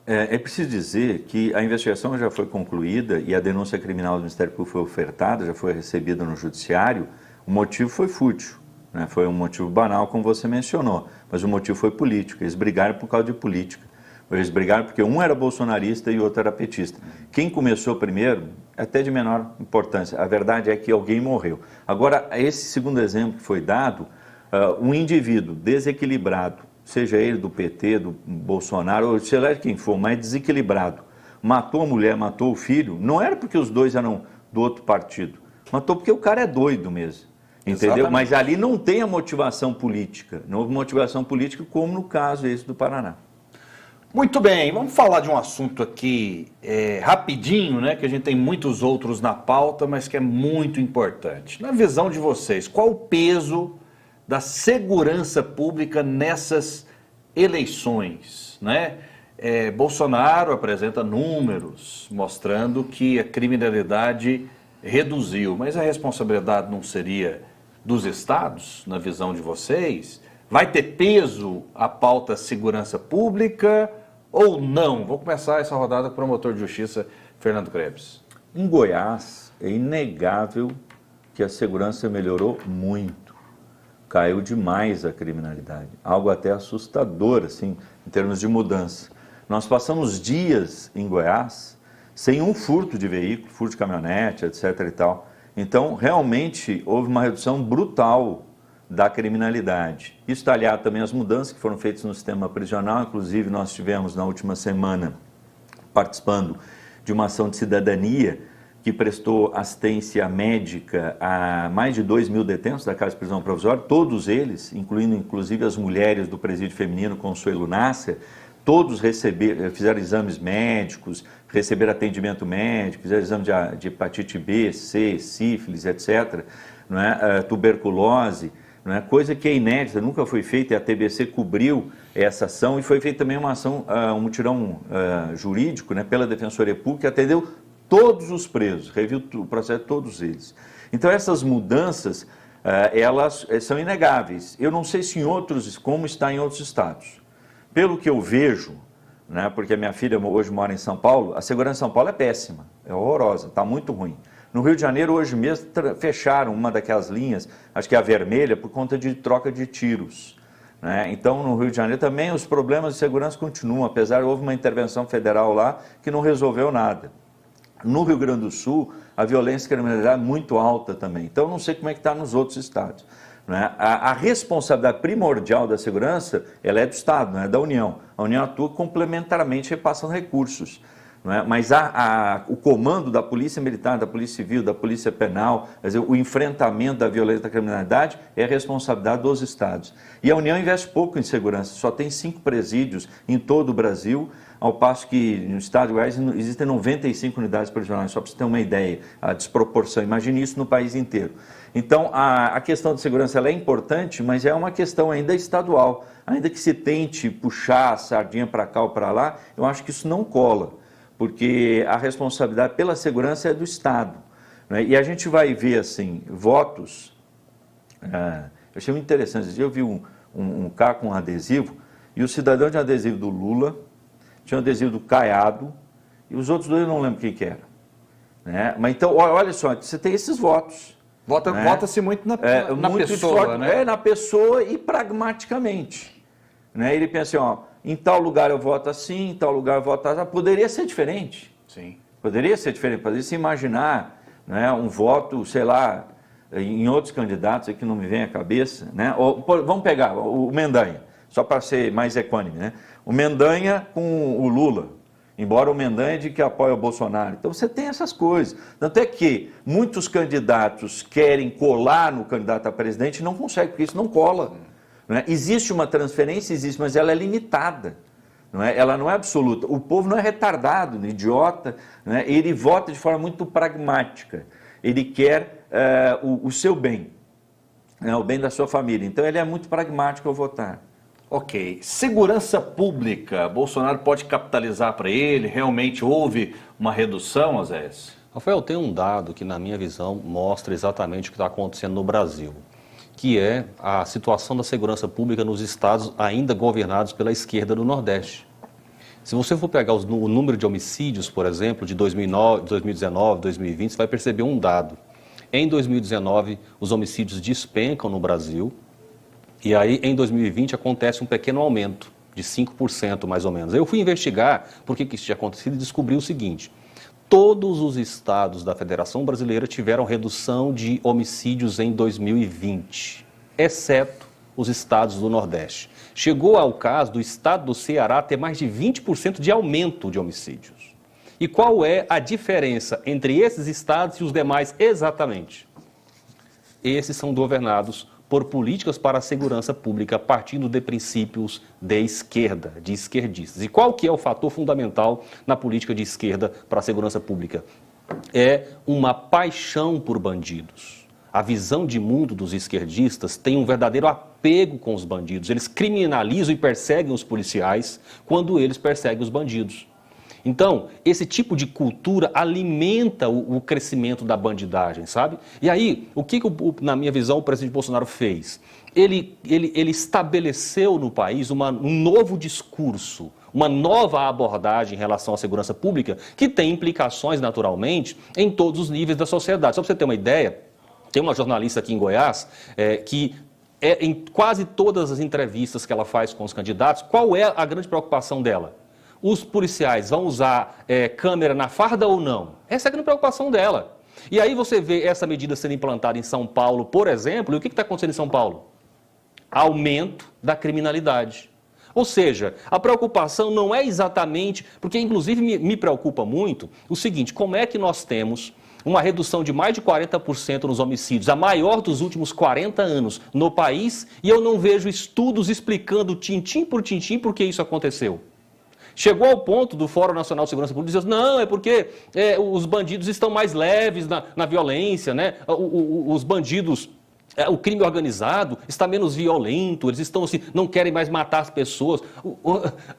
É preciso dizer que a investigação já foi concluída e a denúncia criminal do Ministério Público foi ofertada, já foi recebida no Judiciário. O motivo foi fútil, né? Foi um motivo banal, como você mencionou, mas o motivo foi político. Eles brigaram por causa de política. Eles brigaram porque um era bolsonarista e o outro era petista. Quem começou primeiro, até de menor importância. A verdade é que alguém morreu. Agora, esse segundo exemplo que foi dado, um indivíduo desequilibrado, seja ele do PT, do Bolsonaro, ou seja quem for, mas desequilibrado, matou a mulher, matou o filho, não era porque os dois eram do outro partido, matou porque o cara é doido mesmo. Entendeu? Exatamente. Mas ali não tem a motivação política. Não houve motivação política, como no caso esse do Paraná. Muito bem, vamos falar de um assunto aqui rapidinho, né? Que a gente tem muitos outros na pauta, mas que é muito importante. Na visão de vocês, qual o peso da segurança pública nessas eleições, né? Bolsonaro apresenta números mostrando que a criminalidade reduziu, mas a responsabilidade não seria dos estados, na visão de vocês? Vai ter peso a pauta segurança pública ou não? Vou começar essa rodada com o promotor de justiça, Fernando Krebs. Em Goiás, é inegável que a segurança melhorou muito. Caiu demais a criminalidade. Algo até assustador, assim, em termos de mudança. Nós passamos dias em Goiás sem um furto de veículo, furto de caminhonete, etc. e tal. Então, realmente, houve uma redução brutal da criminalidade. Isso está aliado também às mudanças que foram feitas no sistema prisional. Inclusive, nós tivemos, na última semana, participando de uma ação de cidadania que prestou assistência médica a mais de 2.000 detentos da Casa de Prisão Provisória, todos eles, incluindo inclusive as mulheres do presídio feminino Consuelo Nácer, todos fizeram exames médicos, receberam atendimento médico, fizeram exame de hepatite B, C, sífilis, etc., não é? Tuberculose, não é? Coisa que é inédita, nunca foi feita, e a TBC cobriu essa ação, e foi feita também uma ação, um mutirão jurídico, né, pela Defensoria Pública, que atendeu todos os presos, reviu o processo de todos eles. Então, essas mudanças, elas são inegáveis. Eu não sei se como está em outros estados. Pelo que eu vejo, né, porque a minha filha hoje mora em São Paulo, a segurança em São Paulo é péssima, é horrorosa, está muito ruim. No Rio de Janeiro, hoje mesmo, fecharam uma daquelas linhas, acho que é a vermelha, por conta de troca de tiros. Né? Então, no Rio de Janeiro também os problemas de segurança continuam, apesar de houve uma intervenção federal lá que não resolveu nada. No Rio Grande do Sul, a violência e a criminalidade é muito alta também. Então, não sei como é que está nos outros estados. Né? A responsabilidade primordial da segurança, ela é do Estado, não é da União. A União atua complementarmente repassando recursos. Não é? Mas o comando da Polícia Militar, da Polícia Civil, da Polícia Penal, quer dizer, o enfrentamento da violência e da criminalidade é a responsabilidade dos estados. E a União investe pouco em segurança, só tem 5 presídios em todo o Brasil, ao passo que no estado de Goiás existem 95 unidades prisionais, só para você ter uma ideia, a desproporção. Imagine isso no país inteiro. Então, a questão de segurança ela é importante, mas é uma questão ainda estadual. Ainda que se tente puxar a sardinha para cá ou para lá, eu acho que isso não cola, porque a responsabilidade pela segurança é do Estado. Né? E a gente vai ver, assim, votos... eu achei muito interessante. Eu vi um carro com um adesivo, e o cidadão tinha adesivo do Lula, tinha um adesivo do Caiado, e os outros dois eu não lembro quem que era. Né? Mas então, olha só, você tem esses votos. Né? Vota-se muito na pessoa, né? Na pessoa e pragmaticamente. Né? Ele pensa assim, ó, em tal lugar eu voto assim, em tal lugar eu voto assim. Poderia ser diferente. Sim. Poderia ser diferente. Poderia se imaginar, né, um voto, sei lá, em outros candidatos, aqui não me vem à cabeça. Né? Vamos pegar o Mendanha, só para ser mais equânime. Né? O Mendanha com o Lula. Embora o Mendanha diga que apoia o Bolsonaro. Então você tem essas coisas. Tanto é que muitos candidatos querem colar no candidato a presidente e não conseguem, porque isso não cola. Não é? Existe uma transferência, existe, mas ela é limitada. Não é? Ela não é absoluta. O povo não é retardado, idiota. Não é? Ele vota de forma muito pragmática. Ele quer o seu bem. o bem da sua família. Então ele é muito pragmático ao votar. Ok. Segurança pública. Bolsonaro pode capitalizar para ele? Realmente houve uma redução, Oséias? Rafael, tem um dado que, na minha visão, mostra exatamente o que está acontecendo no Brasil, que é a situação da segurança pública nos estados ainda governados pela esquerda do Nordeste. Se você for pegar o número de homicídios, por exemplo, de 2009, 2019, 2020, você vai perceber um dado. Em 2019, os homicídios despencam no Brasil, e aí em 2020 acontece um pequeno aumento, de 5% mais ou menos. Eu fui investigar por que isso tinha acontecido e descobri o seguinte: todos os estados da Federação Brasileira tiveram redução de homicídios em 2020, exceto os estados do Nordeste. Chegou ao caso do estado do Ceará ter mais de 20% de aumento de homicídios. E qual é a diferença entre esses estados e os demais exatamente? Esses são governados por políticas para a segurança pública partindo de princípios de esquerda, de esquerdistas. E qual que é o fator fundamental na política de esquerda para a segurança pública? É uma paixão por bandidos. A visão de mundo dos esquerdistas tem um verdadeiro apego com os bandidos. Eles criminalizam e perseguem os policiais quando eles perseguem os bandidos. Então, esse tipo de cultura alimenta o crescimento da bandidagem, sabe? E aí, o que na minha visão, o presidente Bolsonaro fez? Ele estabeleceu no país um novo discurso, uma nova abordagem em relação à segurança pública, que tem implicações, naturalmente, em todos os níveis da sociedade. Só para você ter uma ideia, tem uma jornalista aqui em Goiás que em quase todas as entrevistas que ela faz com os candidatos, qual é a grande preocupação dela? Os policiais vão usar câmera na farda ou não? Essa é a grande preocupação dela. E aí você vê essa medida sendo implantada em São Paulo, por exemplo, e o que está acontecendo em São Paulo? Aumento da criminalidade. Ou seja, a preocupação não é exatamente, porque inclusive me preocupa muito o seguinte: como é que nós temos uma redução de mais de 40% nos homicídios, a maior dos últimos 40 anos no país, e eu não vejo estudos explicando tintim por que isso aconteceu? Chegou ao ponto do Fórum Nacional de Segurança Pública dizer: não, é porque os bandidos estão mais leves na violência, né? Os bandidos, o crime organizado está menos violento, eles estão assim, não querem mais matar as pessoas.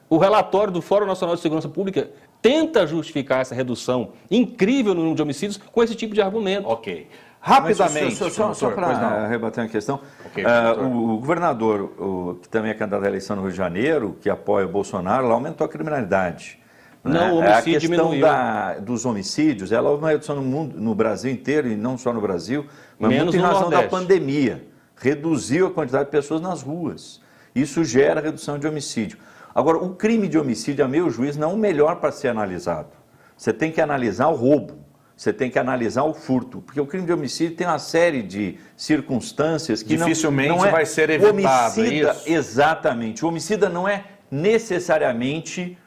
O relatório do Fórum Nacional de Segurança Pública tenta justificar essa redução incrível no número de homicídios com esse tipo de argumento. Ok. Rapidamente, só para rebater uma questão, okay, o governador, que também é candidato à eleição no Rio de Janeiro, que apoia o Bolsonaro, lá aumentou a criminalidade. Não, o homicídio diminuiu. A questão dos homicídios, ela houve uma redução no Brasil inteiro, e não só no Brasil, mas menos muito em razão Nordeste. da pandemia. Reduziu a quantidade de pessoas nas ruas. Isso gera redução de homicídio. Agora, o crime de homicídio, a meu juízo, não é o melhor para ser analisado. Você tem que analisar o roubo. Você tem que analisar o furto, porque o crime de homicídio tem uma série de circunstâncias que dificilmente vai ser evitado, homicida, isso? Exatamente. O homicida não é necessariamente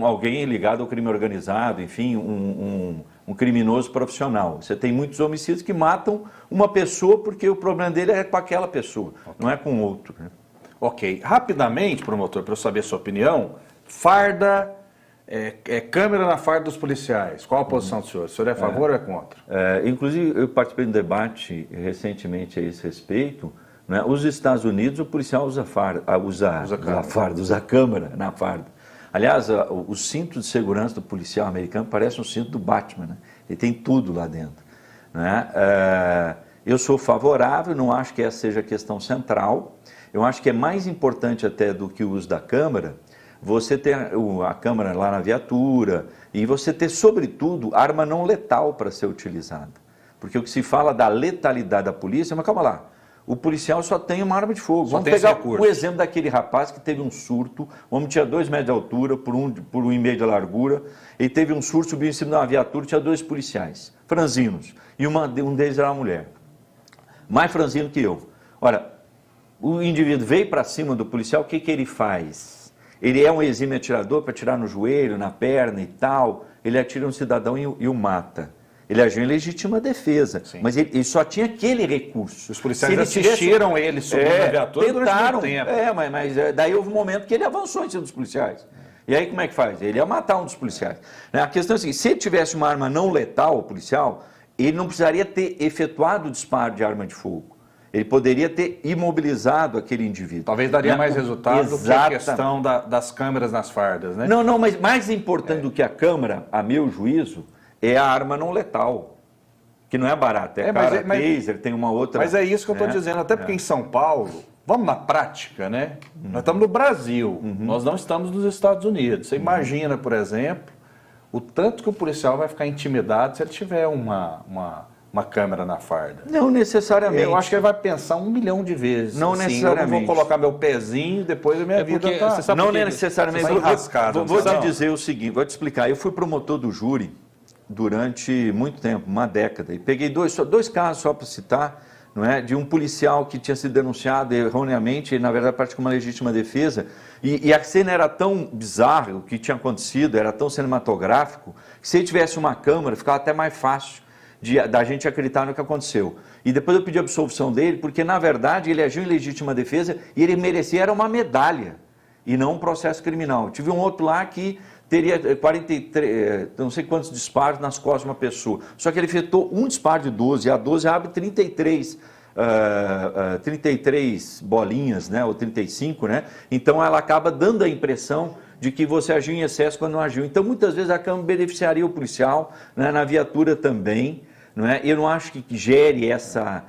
alguém ligado ao crime organizado, enfim, um criminoso profissional. Você tem muitos homicídios que matam uma pessoa porque o problema dele é com aquela pessoa, não é com outro. Né? Ok. Rapidamente, promotor, para eu saber a sua opinião, farda... câmera na farda dos policiais. Qual a posição do senhor? O senhor é a favor ou é contra? Inclusive, eu participei de um debate recentemente a esse respeito. Né? Os Estados Unidos, o policial usa câmera na farda. Aliás, o cinto de segurança do policial americano parece um cinto do Batman. Né? Ele tem tudo lá dentro. Né? Eu sou favorável, não acho que essa seja a questão central. Eu acho que é mais importante até do que o uso da câmera você ter a câmera lá na viatura e você ter, sobretudo, arma não letal para ser utilizada. Porque o que se fala da letalidade da polícia, mas calma lá, o policial só tem uma arma de fogo. Vamos pegar o exemplo daquele rapaz que teve um surto, o homem tinha 2 metros de altura por 1,5 metro de largura, ele teve um surto, subiu em cima de uma viatura, tinha 2 policiais, franzinos, e um deles era uma mulher, mais franzino que eu. Ora, o indivíduo veio para cima do policial, o que ele faz? Ele é um exímio atirador para atirar no joelho, na perna e tal. Ele atira um cidadão e o mata. Ele agiu em legítima defesa. Sim. Mas ele só tinha aquele recurso. Os policiais assistiram ele subindo na viatura tentaram, durante muito tempo. Mas daí houve um momento que ele avançou em cima dos policiais. E aí como é que faz? Ele ia matar um dos policiais. A questão é a seguinte: se ele tivesse uma arma não letal, o policial, ele não precisaria ter efetuado o disparo de arma de fogo. Ele poderia ter imobilizado aquele indivíduo. Talvez daria né? mais resultado do que a Exatamente. questão das câmeras nas fardas, né? Não, mas mais importante do que a câmera, a meu juízo, é a arma não letal. Que não é barata, taser, tem uma outra... Mas é isso que eu estou dizendo, até porque em São Paulo, vamos na prática, né? Nós estamos no Brasil, nós não estamos nos Estados Unidos. Você imagina, por exemplo, o tanto que o policial vai ficar intimidado se ele tiver uma câmera na farda. Não necessariamente. Eu acho que ele vai pensar 1 milhão de vezes. Não assim, necessariamente. Eu não vou colocar meu pezinho, depois a minha vida está... Não necessariamente. Vou te dizer o seguinte, vou te explicar. Eu fui promotor do júri durante muito tempo, uma década, e peguei dois casos, só para citar, não é, de um policial que tinha sido denunciado erroneamente, e na verdade praticou uma legítima defesa, e a cena era tão bizarra, o que tinha acontecido era tão cinematográfico, que se ele tivesse uma câmera, ficava até mais fácil da gente acreditar no que aconteceu. E depois eu pedi a absolvição dele, porque na verdade ele agiu em legítima defesa e ele merecia era uma medalha, e não um processo criminal. Eu tive um outro lá que teria 43, não sei quantos disparos nas costas de uma pessoa. Só que ele efetuou um disparo de 12, e a 12 abre 33 bolinhas, né, ou 35, né? Então ela acaba dando a impressão de que você agiu em excesso quando não agiu. Então muitas vezes a câmera beneficiaria o policial, né, na viatura também, não é? Eu não acho que gere essa...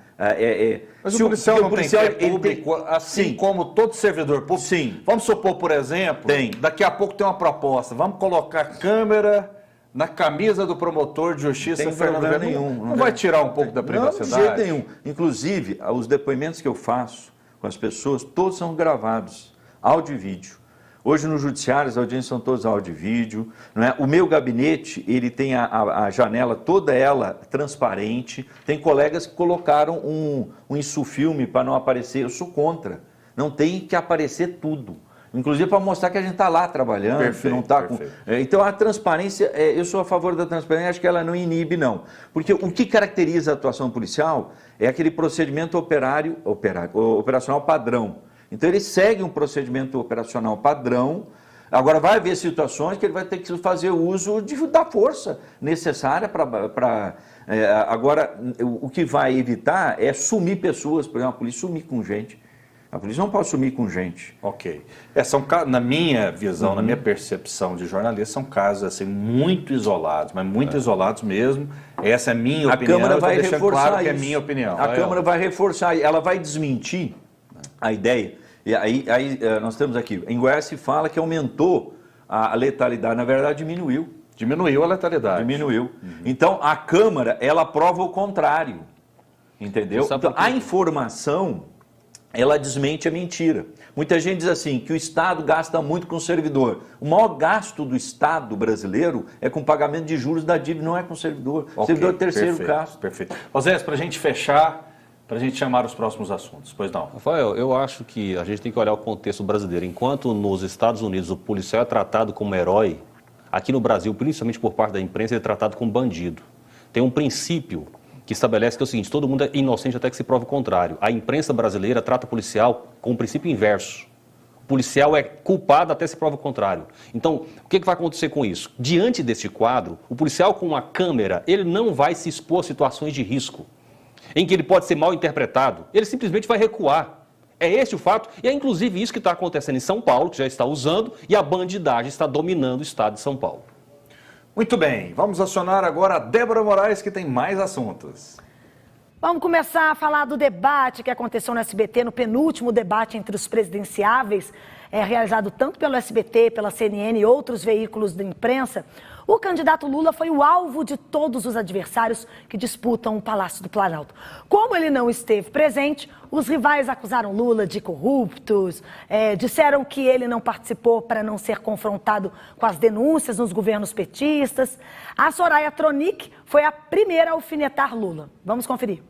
Mas o policial não tem fé público, assim sim, como todo servidor público. Sim. Vamos supor, por exemplo, daqui a pouco tem uma proposta, vamos colocar câmera na camisa do promotor de justiça, Fernando Veron. Nenhum. Não vai tirar um pouco da privacidade? Não, de jeito nenhum. Inclusive, os depoimentos que eu faço com as pessoas, todos são gravados, áudio e vídeo. Hoje no judiciário as audiências são todas áudio e vídeo, não é? O meu gabinete, ele tem a janela toda ela transparente, tem colegas que colocaram um insufilme para não aparecer, eu sou contra, não tem que aparecer tudo. Inclusive para mostrar que a gente está lá trabalhando, perfeito, que não está com... Então a transparência, eu sou a favor da transparência, acho que ela não inibe não. Porque o que caracteriza a atuação policial é aquele procedimento operacional padrão. Então ele segue um procedimento operacional padrão. Agora vai haver situações que ele vai ter que fazer uso da força necessária para... Agora, o que vai evitar é sumir pessoas, por exemplo, a polícia sumir com gente. A polícia não pode sumir com gente. Ok. Na minha visão, na minha percepção de jornalista, são casos assim, muito isolados, mas muito isolados mesmo. Essa é a minha opinião. A Câmara vai reforçar claro isso. Que é minha opinião. A Câmara vai reforçar, ela vai desmentir a ideia. E aí nós temos aqui, em Goiás se fala que aumentou a letalidade, na verdade diminuiu. Diminuiu a letalidade. Diminuiu. Então a Câmara, ela prova o contrário, entendeu? Então a informação, ela desmente a mentira. Muita gente diz assim, que o Estado gasta muito com o servidor. O maior gasto do Estado brasileiro é com pagamento de juros da dívida, não é com o servidor. O servidor é o terceiro gasto. Perfeito. Osés, para a gente fechar... Para a gente chamar os próximos assuntos, pois não. Rafael, eu acho que a gente tem que olhar o contexto brasileiro. Enquanto nos Estados Unidos o policial é tratado como herói, aqui no Brasil, principalmente por parte da imprensa, ele é tratado como bandido. Tem um princípio que estabelece que é o seguinte, todo mundo é inocente até que se prove o contrário. A imprensa brasileira trata o policial com o princípio inverso. O policial é culpado até se prove o contrário. Então, o que vai acontecer com isso? Diante deste quadro, o policial com uma câmera, ele não vai se expor a situações de risco, em que ele pode ser mal interpretado, ele simplesmente vai recuar. É esse o fato, e é inclusive isso que está acontecendo em São Paulo, que já está usando, e a bandidagem está dominando o estado de São Paulo. Muito bem, vamos acionar agora a Débora Moraes, que tem mais assuntos. Vamos começar a falar do debate que aconteceu no SBT, no penúltimo debate entre os presidenciáveis, realizado tanto pelo SBT, pela CNN e outros veículos da imprensa. O candidato Lula foi o alvo de todos os adversários que disputam o Palácio do Planalto. Como ele não esteve presente, os rivais acusaram Lula de corruptos, disseram que ele não participou para não ser confrontado com as denúncias nos governos petistas. A Soraya Tronic foi a primeira a alfinetar Lula. Vamos conferir.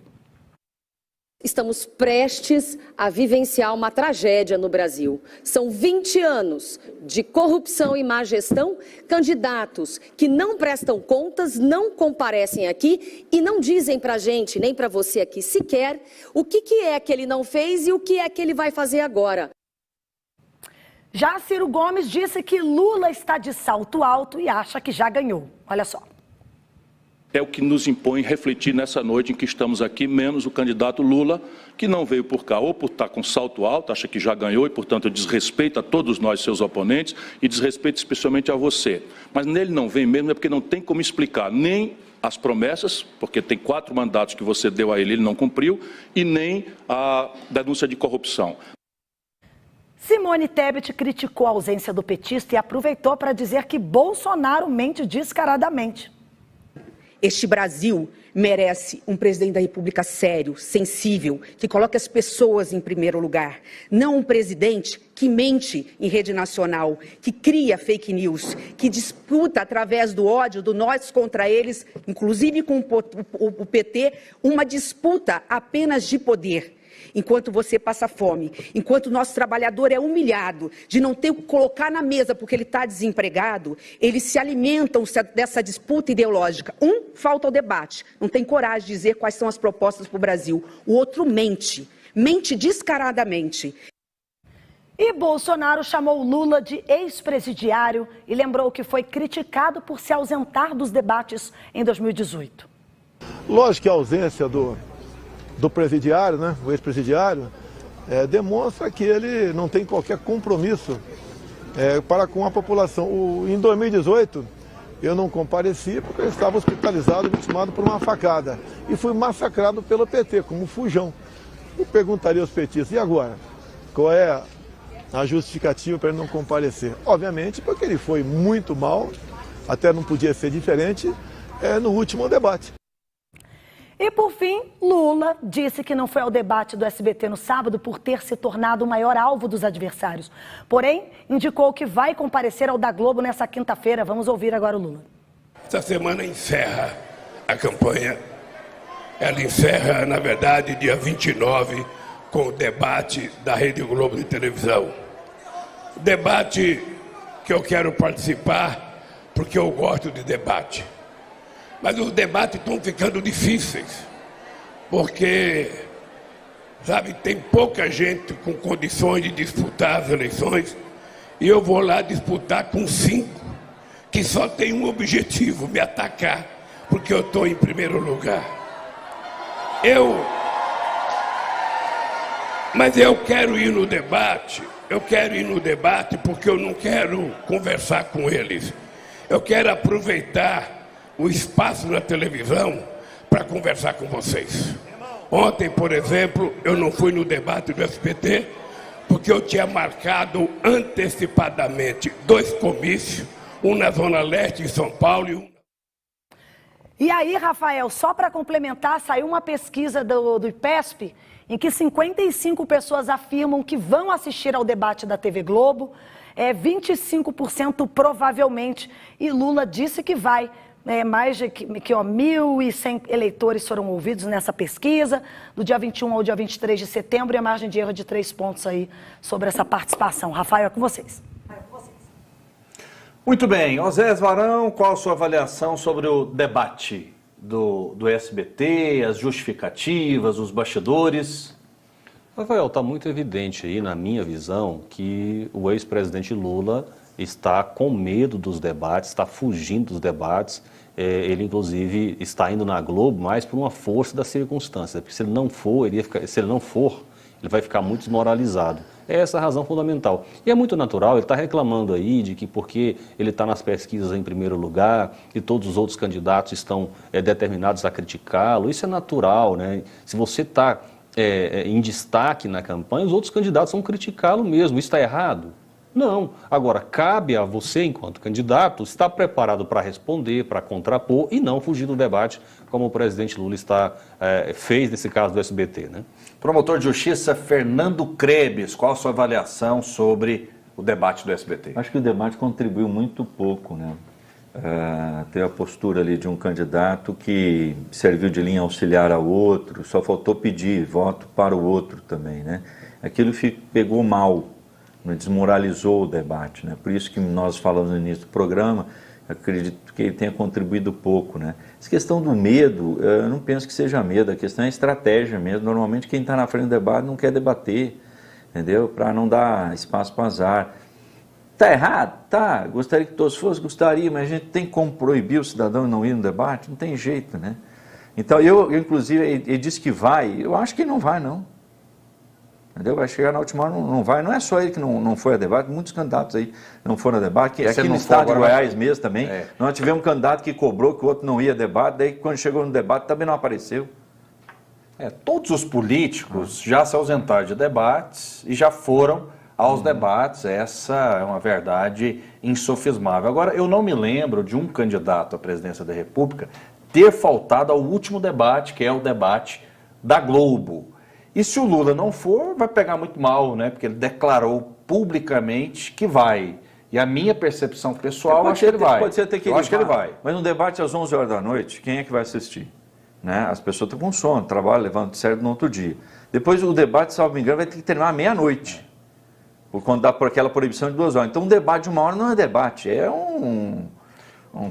Estamos prestes a vivenciar uma tragédia no Brasil. São 20 anos de corrupção e má gestão, candidatos que não prestam contas, não comparecem aqui e não dizem pra gente, nem pra você aqui sequer, o que é que ele não fez e o que é que ele vai fazer agora. Já Ciro Gomes disse que Lula está de salto alto e acha que já ganhou. Olha só. é o que nos impõe refletir nessa noite em que estamos aqui, menos o candidato Lula, que não veio por cá, ou por estar com salto alto, acha que já ganhou e, portanto, desrespeita a todos nós, seus oponentes, e desrespeita especialmente a você. Mas nele não vem mesmo, é porque não tem como explicar nem as promessas, porque tem 4 mandatos que você deu a ele não cumpriu, e nem a denúncia de corrupção. Simone Tebet criticou a ausência do petista e aproveitou para dizer que Bolsonaro mente descaradamente. Este Brasil merece um presidente da República sério, sensível, que coloque as pessoas em primeiro lugar. Não um presidente que mente em rede nacional, que cria fake news, que disputa através do ódio, do nós contra eles, inclusive com o PT, uma disputa apenas de poder. Enquanto você passa fome, enquanto o nosso trabalhador é humilhado de não ter o que colocar na mesa porque ele está desempregado, eles se alimentam dessa disputa ideológica. Um falta o debate, não tem coragem de dizer quais são as propostas para o Brasil. O outro mente descaradamente. E Bolsonaro chamou Lula de ex-presidiário e lembrou que foi criticado por se ausentar dos debates em 2018. Lógico que a ausência do presidiário, né, o ex-presidiário, demonstra que ele não tem qualquer compromisso para com a população. Em 2018, eu não compareci porque eu estava hospitalizado, vitimado por uma facada. E fui massacrado pelo PT, como fujão. Eu perguntaria aos petistas, e agora? Qual é a justificativa para ele não comparecer? Obviamente, porque ele foi muito mal, até não podia ser diferente, no último debate. E, por fim, Lula disse que não foi ao debate do SBT no sábado por ter se tornado o maior alvo dos adversários. Porém, indicou que vai comparecer ao da Globo nessa quinta-feira. Vamos ouvir agora o Lula. Essa semana encerra a campanha. Ela encerra, na verdade, dia 29, com o debate da Rede Globo de televisão. Debate que eu quero participar porque eu gosto de debate. Mas os debates estão ficando difíceis, porque, sabe, tem pouca gente com condições de disputar as eleições, e eu vou lá disputar com 5, que só tem um objetivo, me atacar, porque eu estou em primeiro lugar. Mas eu quero ir no debate, porque eu não quero conversar com eles. Eu quero aproveitar o espaço na televisão para conversar com vocês. Ontem, por exemplo, eu não fui no debate do SBT porque eu tinha marcado antecipadamente 2 comícios, um na Zona Leste, em São Paulo, e um... E aí, Rafael, só para complementar, saiu uma pesquisa do IPESP em que 55 pessoas afirmam que vão assistir ao debate da TV Globo, 25% provavelmente, e Lula disse que vai. Mais de 1.100 eleitores foram ouvidos nessa pesquisa, do dia 21 ao dia 23 de setembro, e a margem de erro de 3 pontos aí sobre essa participação. Rafael, é com vocês. Muito bem. Osés Varão, qual a sua avaliação sobre o debate do SBT, as justificativas, os bastidores? Rafael, está muito evidente aí, na minha visão, que o ex-presidente Lula está com medo dos debates, está fugindo dos debates. Ele, inclusive, está indo na Globo mais por uma força da circunstância, porque se ele não for, ele vai ficar muito desmoralizado. É essa a razão fundamental. E é muito natural, ele está reclamando aí de que porque ele está nas pesquisas em primeiro lugar e todos os outros candidatos estão determinados a criticá-lo. Isso é natural, né? Se você está em destaque na campanha, os outros candidatos vão criticá-lo mesmo. Isso está errado? Não. Agora, cabe a você, enquanto candidato, estar preparado para responder, para contrapor e não fugir do debate, como o presidente Lula fez nesse caso do SBT, né? Promotor de Justiça Fernando Krebs, qual a sua avaliação sobre o debate do SBT? Acho que o debate contribuiu muito pouco, né? Ter a postura ali de um candidato que serviu de linha auxiliar ao outro, só faltou pedir voto para o outro também, né? Aquilo pegou mal, desmoralizou o debate, né? Por isso que nós falamos no início do programa, acredito que ele tenha contribuído pouco, né? Essa questão do medo, eu não penso que seja medo, a questão é estratégia mesmo. Normalmente quem está na frente do debate não quer debater, entendeu? Para não dar espaço para azar. Está errado? Tá. Gostaria que todos fossem, gostaria, mas a gente tem como proibir o cidadão de não ir no debate? Não tem jeito, né? Então, eu inclusive, ele disse que vai, eu acho que não vai, não. Entendeu? Vai chegar na última hora, não vai. Não é só ele que não foi a debate, muitos candidatos aí não foram a debate. Aqui no estado de Goiás mesmo também, nós tivemos um candidato que cobrou que o outro não ia a debate, daí quando chegou no debate também não apareceu. Todos os políticos já se ausentaram de debates e já foram aos debates. Essa é uma verdade insofismável. Agora, eu não me lembro de um candidato à presidência da República ter faltado ao último debate, que é o debate da Globo. E se o Lula não for, vai pegar muito mal, né? Porque ele declarou publicamente que vai. E a minha percepção pessoal, acho que ele vai. Pode ser até que ele vai. Mas no debate às 11 horas da noite, quem é que vai assistir? Né? As pessoas estão com sono, trabalham, levantam cedo no outro dia. Depois o debate, salvo me engano, vai ter que terminar à meia-noite. Por aquela proibição de 2 horas. Então um debate de 1 hora não é debate, é um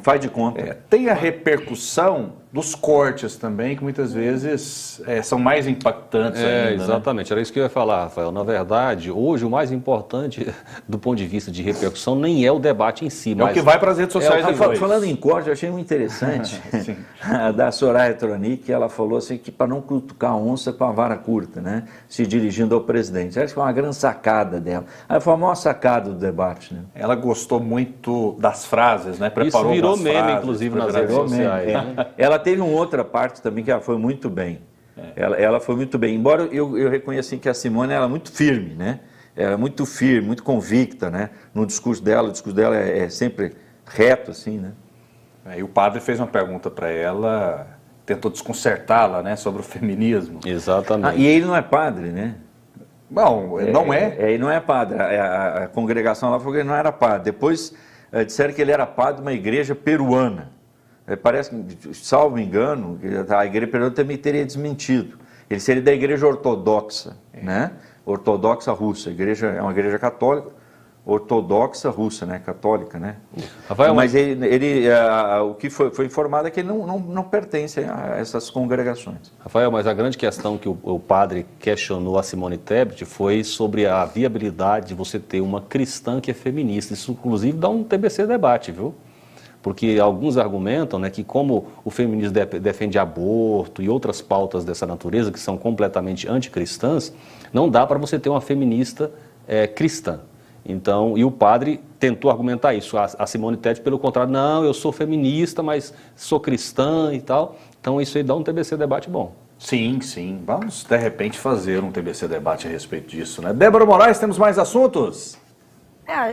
faz de conta. Tem a repercussão dos cortes também, que muitas vezes são mais impactantes ainda. Exatamente, né? Era isso que eu ia falar, Rafael. Na verdade, hoje o mais importante do ponto de vista de repercussão nem é o debate em si, mas o que vai para as redes sociais depois. Falando em corte, eu achei muito interessante da Soraya Tronic, que ela falou assim que para não cutucar a onça com a vara curta, né? Se dirigindo ao presidente. Acho que foi uma grande sacada dela. Aí foi a maior sacada do debate, né? Ela gostou muito das frases, né? Preparou isso virou meme, frases, inclusive, nas redes sociais. Né? Ela teve uma outra parte também que ela foi muito bem. Ela foi muito bem. Embora eu reconheça que a Simone ela é muito firme, né? Ela é muito firme, muito convicta, né? No discurso dela, o discurso dela é sempre reto, assim, né? E o padre fez uma pergunta para ela, tentou desconcertá-la, né? Sobre o feminismo. Exatamente. E ele não é padre, né? Não, não é. Ele não é padre. A congregação lá falou que ele não era padre. Depois disseram que ele era padre de uma igreja peruana. Parece que, salvo engano, a igreja peruana também teria desmentido. Ele seria da igreja ortodoxa, né? Ortodoxa russa. A igreja é uma igreja católica, ortodoxa russa, né? Católica, né? Rafael, mas o que foi informado é que ele não pertence a essas congregações. Rafael, mas a grande questão que o padre questionou a Simone Tebet foi sobre a viabilidade de você ter uma cristã que é feminista. Isso, inclusive, dá um TBC debate, viu? Porque alguns argumentam, né, que como o feminismo defende aborto e outras pautas dessa natureza, que são completamente anticristãs, não dá para você ter uma feminista cristã. Então, e o padre tentou argumentar isso. A Simone Tebet, pelo contrário, não, eu sou feminista, mas sou cristã e tal. Então, isso aí dá um TBC debate bom. Sim, sim. Vamos, de repente, fazer um TBC debate a respeito disso, né? Débora Moraes, temos mais assuntos?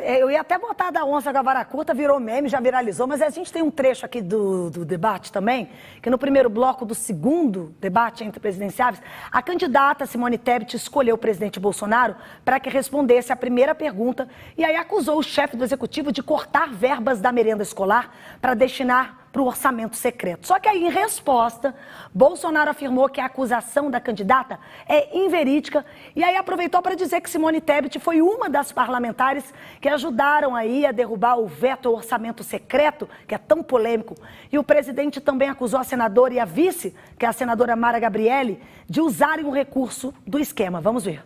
Eu ia até botar da onça com a vara curta, virou meme, já viralizou, mas a gente tem um trecho aqui do debate também, que no primeiro bloco do segundo debate entre presidenciáveis, a candidata Simone Tebet escolheu o presidente Bolsonaro para que respondesse a primeira pergunta e aí acusou o chefe do executivo de cortar verbas da merenda escolar para destinar para o orçamento secreto. Só que aí, em resposta, Bolsonaro afirmou que a acusação da candidata é inverídica e aí aproveitou para dizer que Simone Tebet foi uma das parlamentares que ajudaram aí a derrubar o veto ao orçamento secreto, que é tão polêmico. E o presidente também acusou a senadora e a vice, que é a senadora Mara Gabrielli, de usarem o recurso do esquema. Vamos ver.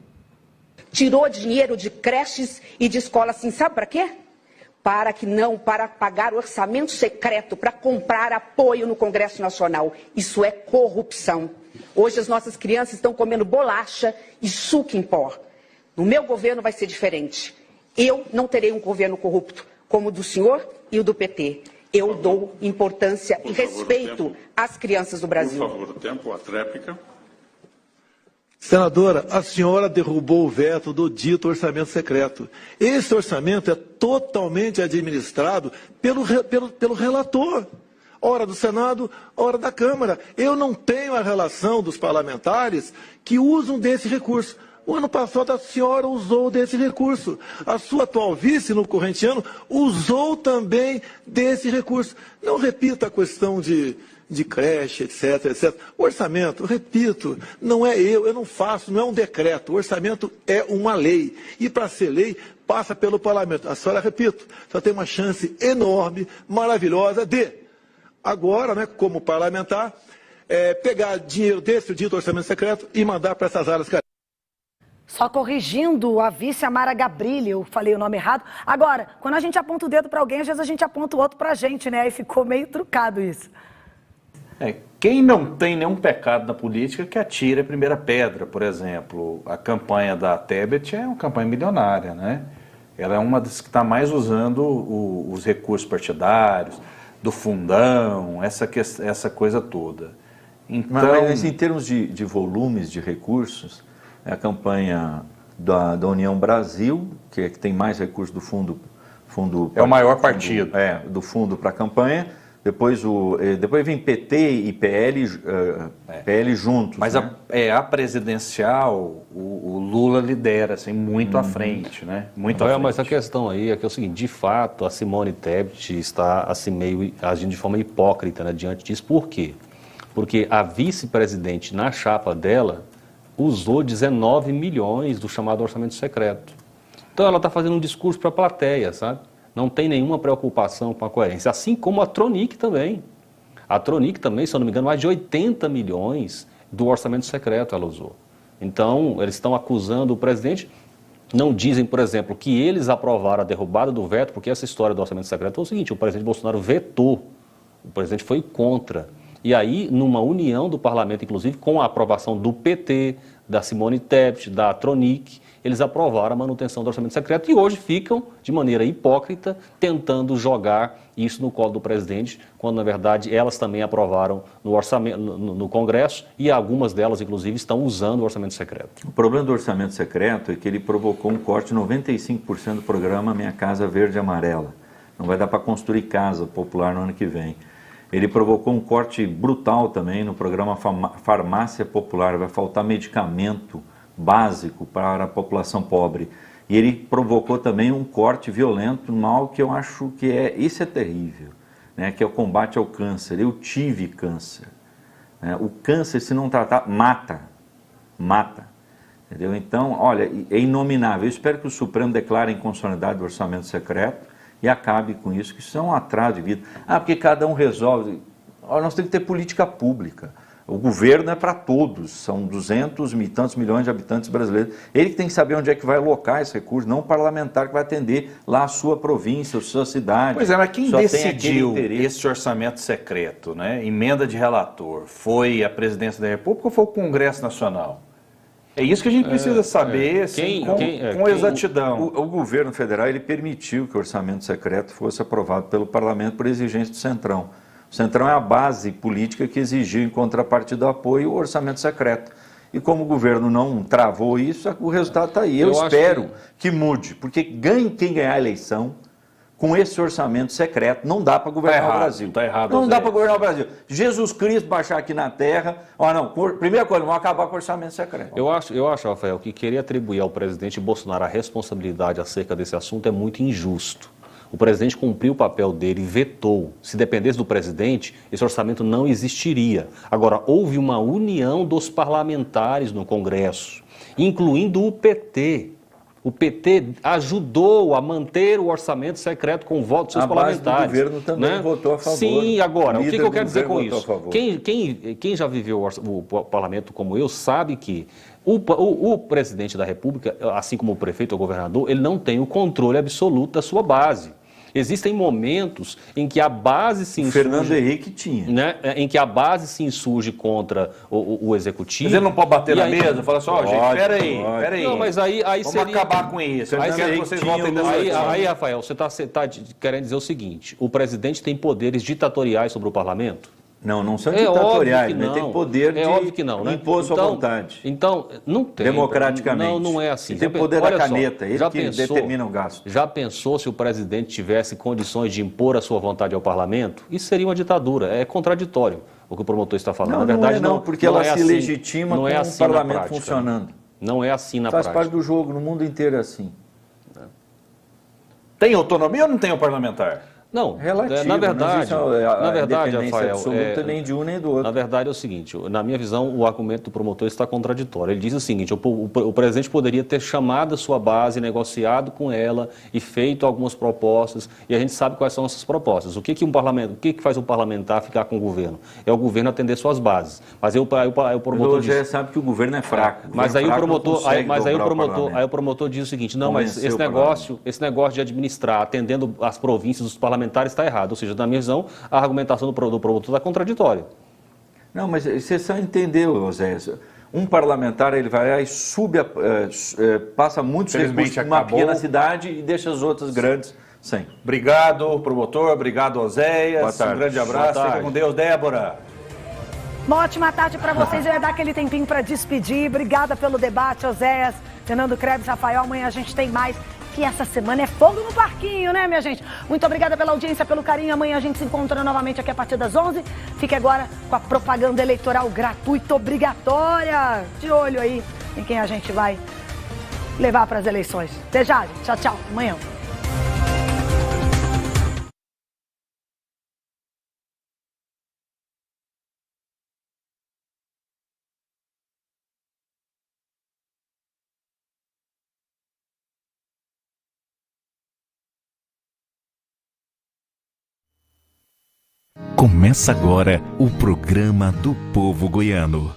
Tirou dinheiro de creches e de escolas, assim, sabe para quê? Para pagar orçamento secreto, para comprar apoio no Congresso Nacional. Isso é corrupção. Hoje as nossas crianças estão comendo bolacha e suco em pó. No meu governo vai ser diferente. Eu não terei um governo corrupto, como o do senhor e o do PT. Eu dou importância e respeito às crianças do Brasil. Por favor, o tempo, a tréplica. Senadora, a senhora derrubou o veto do dito orçamento secreto. Esse orçamento é totalmente administrado pelo relator. Ora do Senado, ora da Câmara. Eu não tenho a relação dos parlamentares que usam desse recurso. O ano passado a senhora usou desse recurso. A sua atual vice no corrente ano usou também desse recurso. Não repita a questão de creche, etc, etc. O orçamento, repito, não é eu não faço, não é um decreto. O orçamento é uma lei. E para ser lei, passa pelo parlamento. A senhora, repito, só tem uma chance enorme, maravilhosa de, agora, né, como parlamentar, pegar dinheiro desse dito orçamento secreto e mandar para essas áreas. Só corrigindo a vice Amara Gabrilli, eu falei o nome errado. Agora, quando a gente aponta o dedo para alguém, às vezes a gente aponta o outro pra gente, né? Aí ficou meio trucado isso. Quem não tem nenhum pecado na política que atire a primeira pedra, por exemplo. A campanha da Tebet é uma campanha milionária, né? Ela é uma das que está mais usando os recursos partidários, do fundão, essa coisa toda. Então, mas em termos de volumes de recursos, a campanha da União Brasil, que tem mais recursos do fundo é o maior partido. Do fundo para a campanha. Depois vem PT e PL juntos. Mas né? a presidencial, o Lula lidera assim, muito à frente, né? Muito à frente. Mas a questão aí é que é o seguinte, de fato, a Simone Tebet está assim, meio agindo de forma hipócrita, né, diante disso. Por quê? Porque a vice-presidente na chapa dela usou 19 milhões do chamado orçamento secreto. Então ela está fazendo um discurso para a plateia, sabe? Não tem nenhuma preocupação com a coerência. Assim como a Tronic também. A Tronic também, se eu não me engano, mais de 80 milhões do orçamento secreto ela usou. Então, eles estão acusando o presidente. Não dizem, por exemplo, que eles aprovaram a derrubada do veto, porque essa história do orçamento secreto é o seguinte, o presidente Bolsonaro vetou, o presidente foi contra. E aí, numa união do parlamento, inclusive, com a aprovação do PT, da Simone Tebet, da Tronic, eles aprovaram a manutenção do orçamento secreto e hoje ficam, de maneira hipócrita, tentando jogar isso no colo do presidente, quando, na verdade, elas também aprovaram no orçamento, no Congresso e algumas delas, inclusive, estão usando o orçamento secreto. O problema do orçamento secreto é que ele provocou um corte de 95% do programa Minha Casa Verde e Amarela. Não vai dar para construir casa popular no ano que vem. Ele provocou um corte brutal também no programa Farmácia Popular, vai faltar medicamento básico para a população pobre. E ele provocou também um corte violento, mal que eu acho que isso é terrível, né? Que é o combate ao câncer. Eu tive câncer. Né? O câncer, se não tratar, mata. Entendeu? Então, olha, é inominável. Eu espero que o Supremo declare a inconstitucionalidade do orçamento secreto e acabe com isso, que isso é um atraso de vida. Porque cada um resolve. Olha, nós temos que ter política pública. O governo é para todos, são 200 e tantos milhões de habitantes brasileiros. Ele que tem que saber onde é que vai alocar esse recurso, não o parlamentar que vai atender lá a sua província, a sua cidade. Pois é, mas quem decidiu esse orçamento secreto, né? Emenda de relator, foi a presidência da República ou foi o Congresso Nacional? É isso que a gente precisa saber com exatidão. O governo federal ele permitiu que o orçamento secreto fosse aprovado pelo parlamento por exigência do Centrão. O Centrão é a base política que exigiu, em contrapartida do apoio, o orçamento secreto. E como o governo não travou isso, o resultado está aí. Eu espero que mude, porque quem ganhar a eleição, com esse orçamento secreto, não dá para governar o Brasil. Está errado. Não dá para governar o Brasil. Jesus Cristo baixar aqui na terra, primeira coisa, vamos acabar com o orçamento secreto. Eu acho, Rafael, que querer atribuir ao presidente Bolsonaro a responsabilidade acerca desse assunto é muito injusto. O presidente cumpriu o papel dele e vetou. Se dependesse do presidente, esse orçamento não existiria. Agora, houve uma união dos parlamentares no Congresso, incluindo o PT. O PT ajudou a manter o orçamento secreto com o voto dos seus parlamentares. O governo também votou a favor. Sim, agora, o que eu quero dizer com isso? Quem já viveu o parlamento como eu sabe que o presidente da República, assim como o prefeito ou o governador, ele não tem o controle absoluto da sua base. Existem momentos em que a base se insurge... Fernando Henrique tinha. Né, em que a base se insurge contra o executivo. Mas ele não pode bater na mesa e falar assim, gente, peraí. Não, mas aí vamos acabar com isso. Aí, Rafael, você está querendo dizer o seguinte, o presidente tem poderes ditatoriais sobre o parlamento? Não são ditatoriais, mas tem poder de impor sua vontade. Então, não tem. Democraticamente. Não é assim. Tem poder da caneta, ele que determina o gasto. Já pensou se o presidente tivesse condições de impor a sua vontade ao parlamento? Isso seria uma ditadura, é contraditório o que o promotor está falando. Na verdade, não, porque ela se legitima com o parlamento funcionando. Não é assim na prática. Faz parte do jogo, no mundo inteiro é assim. Tem autonomia ou não tem o parlamentar? Não, relativo, na verdade, Rafael, absoluta nem de um nem do outro. Na verdade é o seguinte, na minha visão, o argumento do promotor está contraditório. Ele diz o seguinte, o presidente poderia ter chamado a sua base, negociado com ela e feito algumas propostas, e a gente sabe quais são essas propostas. O que faz o parlamentar ficar com o governo? É o governo atender suas bases. Mas aí o promotor diz... já sabe que o governo é fraco. Mas aí o promotor diz o seguinte, não, mas esse negócio de administrar, atendendo as províncias dos parlamentares está errado. Ou seja, na minha visão, a argumentação do promotor está contraditória. Não, mas você só entendeu, Zé. Um parlamentar, ele vai lá e passa muitos recursos para uma pequena cidade e deixa as outras grandes sem. Obrigado, promotor. Obrigado, Oséias. Boa tarde. Um grande abraço. Fica com Deus, Débora. Uma ótima tarde para vocês. Eu ia dar aquele tempinho para despedir. Obrigada pelo debate, Oséias, Fernando Krebs, Rafael. Amanhã a gente tem mais. Que essa semana é fogo no parquinho, né, minha gente? Muito obrigada pela audiência, pelo carinho. Amanhã a gente se encontra novamente aqui a partir das 11. Fique agora com a propaganda eleitoral gratuita, obrigatória. De olho aí em quem a gente vai levar para as eleições. Até já, gente. Tchau, tchau. Amanhã. Começa agora o programa do povo goiano.